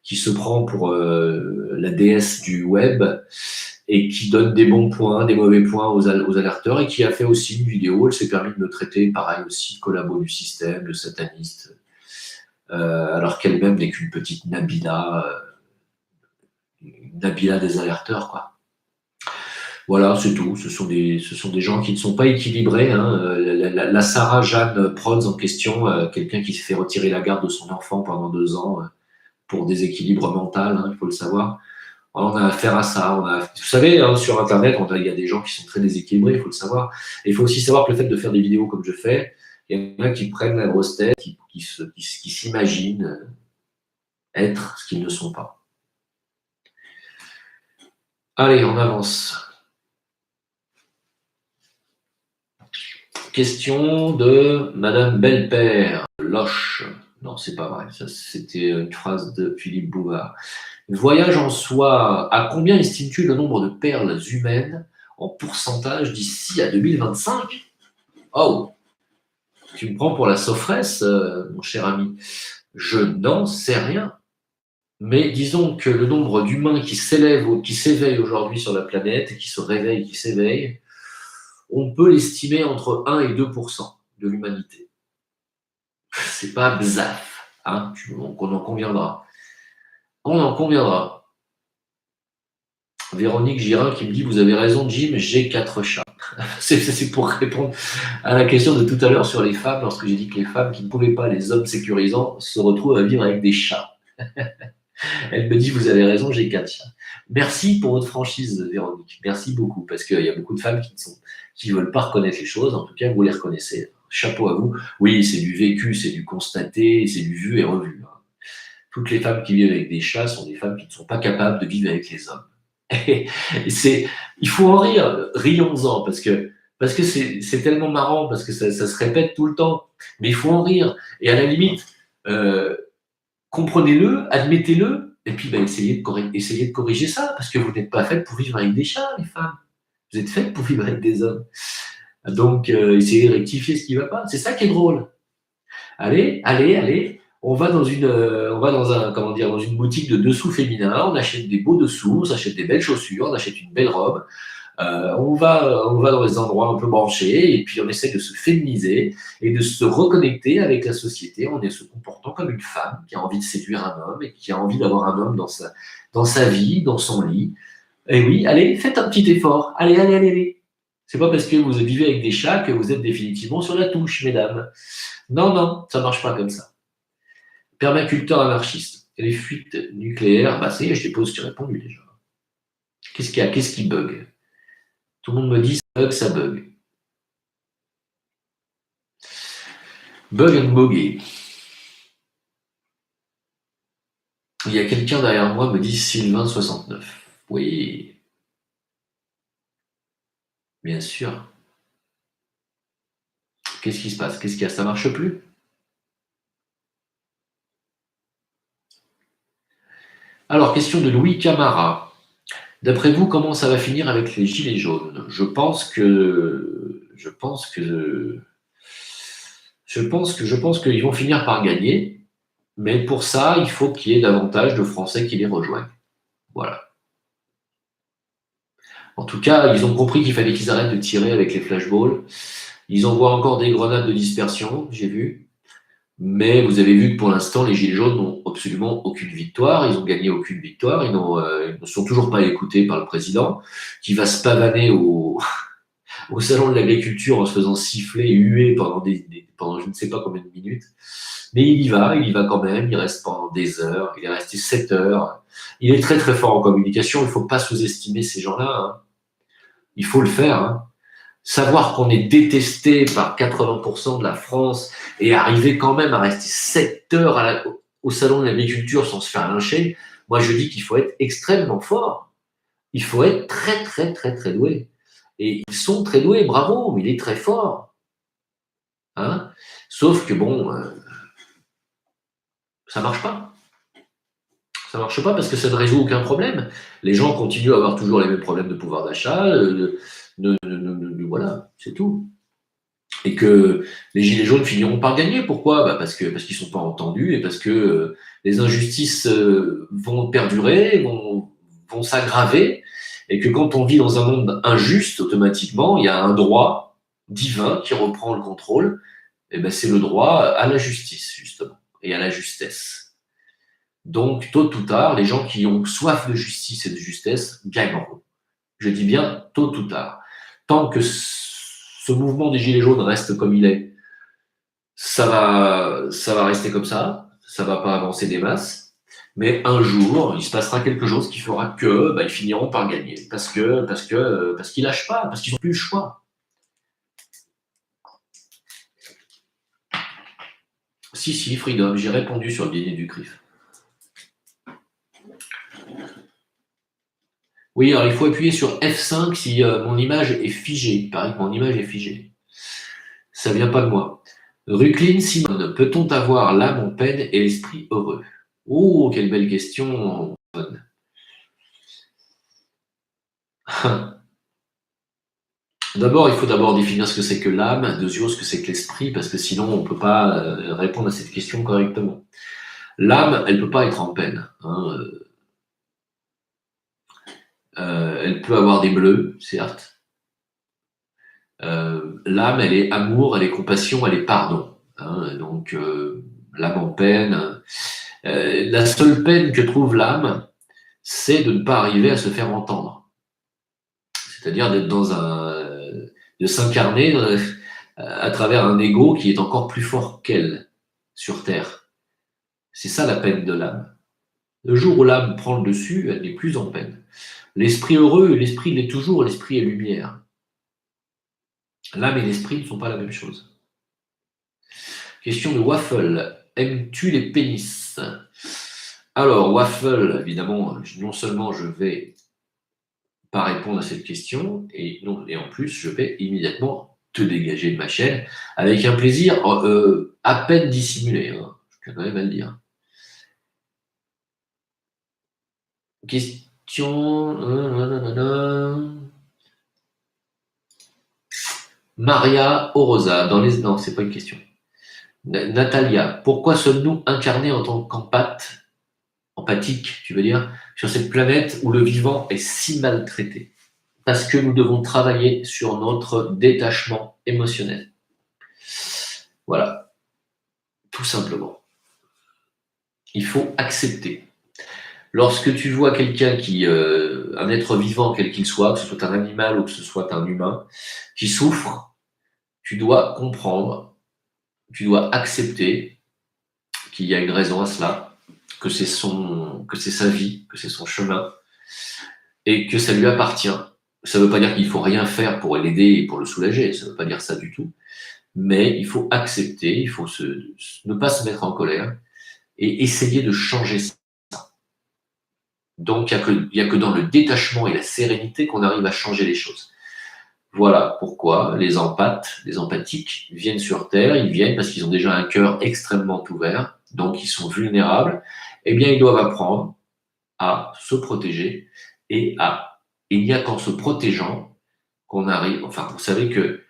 qui se prend pour la déesse du web et qui donne des bons points, des mauvais points aux alerteurs, et qui a fait aussi une vidéo. Elle s'est permis de me traiter, pareil aussi, de collabo du système, de sataniste, alors qu'elle-même n'est qu'une petite Nabila des alerteurs, quoi. Voilà, c'est tout. Ce sont des gens qui ne sont pas équilibrés, hein. La Sarah Jeanne Prods en question, quelqu'un qui se fait retirer la garde de son enfant pendant 2 ans pour déséquilibre mental, hein, il faut le savoir. On a affaire à ça. Vous savez, hein, sur Internet, il y a des gens qui sont très déséquilibrés, il faut le savoir. Et il faut aussi savoir que le fait de faire des vidéos comme je fais, il y en a qui prennent la grosse tête, qui s'imaginent être ce qu'ils ne sont pas. Allez, on avance. Question de Madame Belpère, Loche. Non, c'est pas vrai. Ça, c'était une phrase de Philippe Bouvard. Voyage en soi, à combien estimes-tu le nombre de perles humaines en pourcentage d'ici à 2025? Oh, tu me prends pour la sophresse, mon cher ami. Je n'en sais rien. Mais disons que le nombre d'humains qui s'éveillent aujourd'hui sur la planète, qui se réveillent, qui s'éveillent, on peut l'estimer entre 1 et 2% de l'humanité. C'est pas bzaf, hein, on en conviendra. On en conviendra. Véronique Girin qui me dit: vous avez raison, Jim, j'ai 4 chats. C'est pour répondre à la question de tout à l'heure sur les femmes, lorsque j'ai dit que les femmes qui ne pouvaient pas, les hommes sécurisants, se retrouvent à vivre avec des chats. Elle me dit: vous avez raison, j'ai 4 chats. Merci pour votre franchise, Véronique. Merci beaucoup, parce qu'il y a beaucoup de femmes qui ne veulent pas reconnaître les choses. En tout cas, vous les reconnaissez. Chapeau à vous. Oui, c'est du vécu, c'est du constaté, c'est du vu et revu. Toutes les femmes qui vivent avec des chats sont des femmes qui ne sont pas capables de vivre avec les hommes. Il faut en rire, rions-en, parce que c'est tellement marrant, parce que ça se répète tout le temps. Mais il faut en rire. Et à la limite, comprenez-le, admettez-le, et puis essayez de corriger ça, parce que vous n'êtes pas faites pour vivre avec des chats, les femmes. Vous êtes faites pour vivre avec des hommes. Donc, essayez de rectifier ce qui ne va pas. C'est ça qui est drôle. Allez, on va dans une boutique de dessous féminin, on achète des beaux dessous, on s'achète des belles chaussures, on achète une belle robe. On va dans des endroits un peu branchés, et puis on essaie de se féminiser et de se reconnecter avec la société en se comportant comme une femme qui a envie de séduire un homme et qui a envie d'avoir un homme dans sa vie, dans son lit. Et oui, allez, faites un petit effort. Allez. C'est pas parce que vous vivez avec des chats que vous êtes définitivement sur la touche, mesdames. Non, ça marche pas comme ça. Permaculteur anarchiste. Les fuites nucléaires, ça y est, je t'ai pas aussi répondu déjà. Qu'est-ce qu'il y a? Qu'est-ce qui bug? Tout le monde me dit ça bug. Bug and bogey. Il y a quelqu'un derrière moi me dit Sylvain69. Oui. Bien sûr. Qu'est-ce qui se passe? Qu'est-ce qu'il y a? Ça marche plus? Alors, question de Louis Camara. D'après vous, comment ça va finir avec les gilets jaunes? Je pense qu'ils vont finir par gagner, mais pour ça, il faut qu'il y ait davantage de Français qui les rejoignent. Voilà. En tout cas, ils ont compris qu'il fallait qu'ils arrêtent de tirer avec les flashballs. Ils envoient encore des grenades de dispersion, j'ai vu. Mais vous avez vu que pour l'instant, les Gilets jaunes n'ont absolument aucune victoire. Ils n'ont gagné aucune victoire. Ils ne sont toujours pas écoutés par le président, qui va se pavaner au salon de l'agriculture en se faisant siffler, huer pendant je ne sais pas combien de minutes. Mais il y va quand même. Il reste pendant des heures. Il est resté 7 heures. Il est très très fort en communication. Il ne faut pas sous-estimer ces gens-là, hein. Il faut le faire, hein. Savoir qu'on est détesté par 80% de la France et arriver quand même à rester 7 heures au salon de l'agriculture sans se faire lyncher, moi je dis qu'il faut être extrêmement fort. Il faut être très très très très doué. Et ils sont très doués, bravo, mais il est très fort. Hein, sauf que bon, ça marche pas. Ça marche pas parce que ça ne résout aucun problème. Les gens continuent à avoir toujours les mêmes problèmes de pouvoir d'achat. Voilà, c'est tout. Et que les Gilets jaunes finiront par gagner. Pourquoi? Parce qu'ils ne sont pas entendus et parce que les injustices vont perdurer, vont s'aggraver, et que quand on vit dans un monde injuste, automatiquement, il y a un droit divin qui reprend le contrôle. Et ben, c'est le droit à la justice, justement, et à la justesse. Donc, tôt ou tard, les gens qui ont soif de justice et de justesse gagneront. Je dis bien tôt ou tard. Tant que ce mouvement des Gilets jaunes reste comme il est, ça va rester comme ça va pas avancer des masses, mais un jour, il se passera quelque chose qui fera que, ils finiront par gagner, parce qu'ils lâchent pas, parce qu'ils n'ont plus le choix. Si, Freedom, j'ai répondu sur le dîner du CRIF. Oui, alors il faut appuyer sur F5 si mon image est figée. Il paraît que mon image est figée. Ça vient pas de moi. Rucline Simone, peut-on avoir l'âme en peine et l'esprit heureux? Oh, quelle belle question. D'abord, il faut d'abord définir ce que c'est que l'âme, deuxièmement ce que c'est que l'esprit, parce que sinon on ne peut pas répondre à cette question correctement. L'âme, elle ne peut pas être en peine, hein. Elle peut avoir des bleus, certes. L'âme, elle est amour, elle est compassion, elle est pardon, hein. Donc, l'âme en peine. La seule peine que trouve l'âme, c'est de ne pas arriver à se faire entendre. C'est-à-dire d'être de s'incarner à travers un ego qui est encore plus fort qu'elle sur Terre. C'est ça la peine de l'âme. Le jour où l'âme prend le dessus, elle n'est plus en peine. L'esprit heureux, l'esprit l'est toujours, l'esprit est lumière. L'âme et l'esprit ne sont pas la même chose. Question de Waffle. Aimes-tu les pénis? Alors, Waffle, évidemment, non seulement je vais pas répondre à cette question, et en plus, je vais immédiatement te dégager de ma chaîne avec un plaisir à peine dissimulé, hein, je tiens quand même à le dire. Question. Maria Orosa, non, c'est pas une question. Natalia, pourquoi sommes-nous incarnés en tant empathique, tu veux dire, sur cette planète où le vivant est si maltraité? Parce que nous devons travailler sur notre détachement émotionnel. Voilà, tout simplement. Il faut accepter. Lorsque tu vois quelqu'un un être vivant quel qu'il soit, que ce soit un animal ou que ce soit un humain, qui souffre, tu dois comprendre, tu dois accepter qu'il y a une raison à cela, que c'est sa vie, que c'est son chemin, et que ça lui appartient. Ça ne veut pas dire qu'il faut rien faire pour l'aider et pour le soulager, ça ne veut pas dire ça du tout. Mais il faut accepter, il faut ne pas se mettre en colère et essayer de changer ça. Donc, il n'y a que dans le détachement et la sérénité qu'on arrive à changer les choses. Voilà pourquoi les empathiques viennent sur Terre. Ils viennent parce qu'ils ont déjà un cœur extrêmement ouvert, donc ils sont vulnérables. Eh bien, ils doivent apprendre à se protéger et il n'y a qu'en se protégeant qu'on arrive. Enfin, vous savez que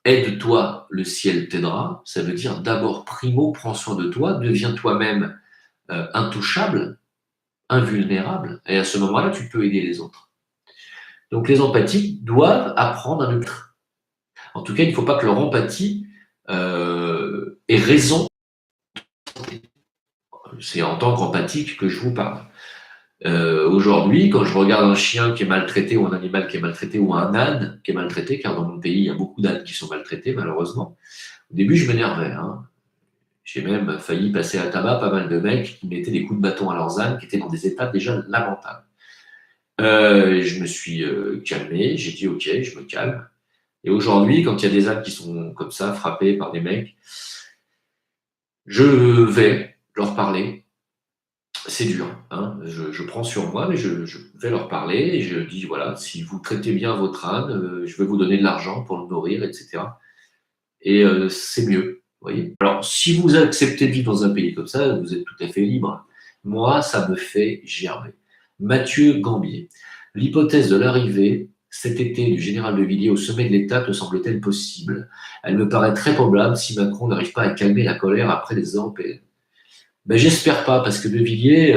aide-toi, le ciel t'aidera. Ça veut dire d'abord, primo, prends soin de toi, deviens toi-même intouchable, invulnérable, et à ce moment-là, tu peux aider les autres. Donc les empathiques doivent apprendre à ne plus. En tout cas, il ne faut pas que leur empathie ait raison. C'est en tant qu'empathique que je vous parle. Aujourd'hui, quand je regarde un chien qui est maltraité ou un animal qui est maltraité ou un âne qui est maltraité, car dans mon pays, il y a beaucoup d'ânes qui sont maltraités, malheureusement, au début, je m'énervais. Hein. J'ai même failli passer à tabac pas mal de mecs qui mettaient des coups de bâton à leurs ânes qui étaient dans des états déjà lamentables. Je me suis calmé, j'ai dit ok, je me calme. Et aujourd'hui, quand il y a des ânes qui sont comme ça, frappés par des mecs, je vais leur parler. C'est dur, hein. Je prends sur moi, mais je vais leur parler et je dis voilà, si vous traitez bien votre âne, je vais vous donner de l'argent pour le nourrir, etc. Et c'est mieux, vous voyez. Alors, si vous acceptez de vivre dans un pays comme ça, vous êtes tout à fait libre. Moi, ça me fait gerber. Mathieu Gambier. L'hypothèse de l'arrivée cet été du général de Villiers au sommet de l'État te semble-t-elle possible? Elle me paraît très probable si Macron n'arrive pas à calmer la colère après les européennes. Ben, j'espère pas, parce que De Villiers,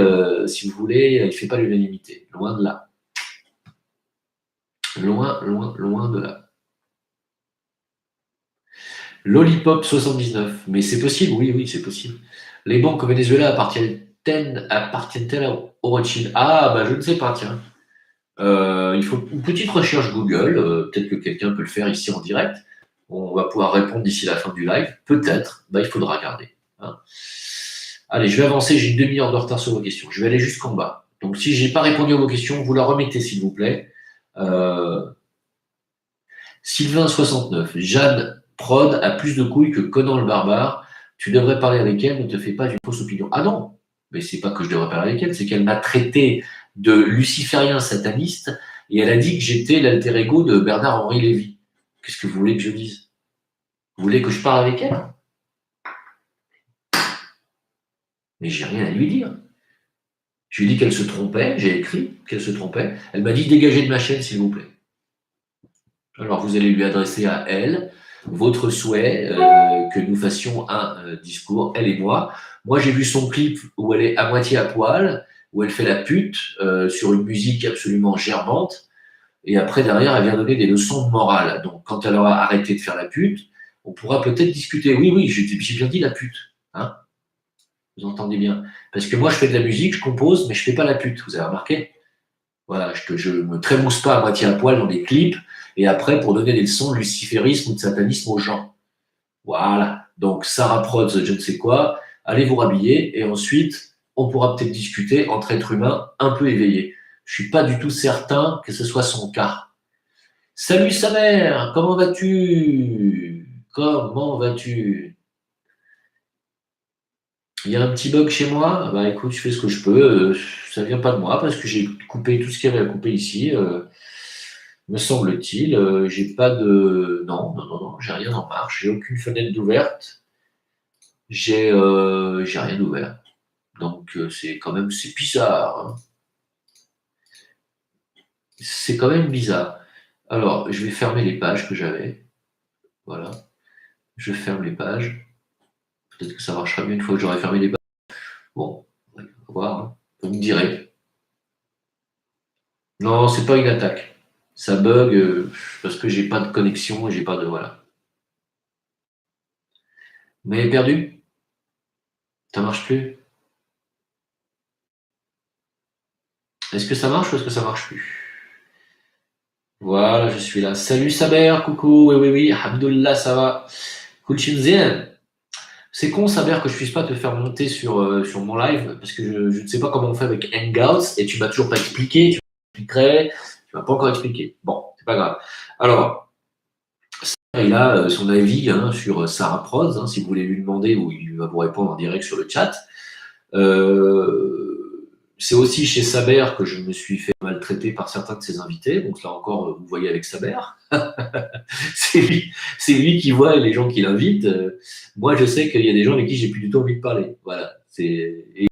si vous voulez, il fait pas l'unanimité. Loin de là. Loin, loin, loin de là. Lollipop 79. Mais c'est possible, oui, oui, c'est possible. Les banques au Venezuela appartiennent-elles au Rothschild? Ah, bah je ne sais pas, tiens. Il faut une petite recherche Google. Peut-être que quelqu'un peut le faire ici en direct. On va pouvoir répondre d'ici la fin du live. Peut-être. Bah, il faudra regarder. Hein. Allez, je vais avancer. J'ai une demi-heure de retard sur vos questions. Je vais aller jusqu'en bas. Donc, si je n'ai pas répondu à vos questions, vous la remettez, s'il vous plaît. Sylvain 69. Jeanne Prod a plus de couilles que Conan le barbare. Tu devrais parler avec elle, ne te fais pas une fausse opinion. Ah non, mais c'est pas que je devrais parler avec elle, c'est qu'elle m'a traité de luciférien sataniste et elle a dit que j'étais l'alter ego de Bernard-Henri Lévy. Qu'est-ce que vous voulez que je dise? Vous voulez que je parle avec elle? Mais j'ai rien à lui dire. Je lui ai dit qu'elle se trompait, j'ai écrit qu'elle se trompait. Elle m'a dit dégagez de ma chaîne, s'il vous plaît. Alors vous allez lui adresser à elle votre souhait que nous fassions un discours, elle et moi. Moi, j'ai vu son clip où elle est à moitié à poil, où elle fait la pute sur une musique absolument gerbante. Et après, derrière, elle vient donner des leçons de morale. Donc, quand elle aura arrêté de faire la pute, on pourra peut-être discuter. Oui, oui, j'ai bien dit la pute. Hein, vous entendez bien. Parce que moi, je fais de la musique, je compose, mais je fais pas la pute. Vous avez remarqué? Voilà, je me trémousse pas à moitié à poil dans des clips et après pour donner des leçons de luciférisme ou de satanisme aux gens. Voilà. Donc Sarah Prods, je ne sais quoi, allez vous rhabiller et ensuite on pourra peut-être discuter entre êtres humains un peu éveillés. Je suis pas du tout certain que ce soit son cas. Salut sa mère, comment vas-tu? Comment vas-tu? Il y a un petit bug chez moi. Bah écoute, je fais ce que je peux. Ça vient pas de moi parce que j'ai coupé tout ce qu'il y avait à couper ici. Me semble-t-il, j'ai pas de. Non, non, non, non, j'ai rien en marche. J'ai aucune fenêtre d'ouverte. J'ai rien d'ouvert. Donc c'est quand même c'est bizarre. Hein. C'est quand même bizarre. Alors, je vais fermer les pages que j'avais. Voilà. Je ferme les pages. Peut-être que ça marchera mieux une fois que j'aurai fermé les pages. Bon, on va voir. Hein. Vous me direz. Non, c'est pas une attaque. Ça bug parce que j'ai pas de connexion et j'ai pas de. Voilà. Mais perdu? Ça marche plus? Est-ce que ça marche ou est-ce que ça marche plus? Voilà, je suis là. Salut Saber, coucou, oui, oui, oui, Alhamdoulilah, ça va. Cool Chimzien. C'est con, Saber, que je puisse pas te faire monter sur mon live, parce que je ne sais pas comment on fait avec Hangouts, et tu m'as toujours pas expliqué, tu m'expliquerais, tu m'as pas encore expliqué. Bon, c'est pas grave. Alors, il a son avis hein, sur Sarah Prods, hein, si vous voulez lui demander, ou il va vous répondre en direct sur le chat. C'est aussi chez Saber que je me suis fait maltraiter par certains de ses invités. Donc là encore, vous voyez avec Saber. c'est lui qui voit les gens qu'il invite. Moi, je sais qu'il y a des gens avec qui j'ai plus du tout envie de parler. Voilà. Et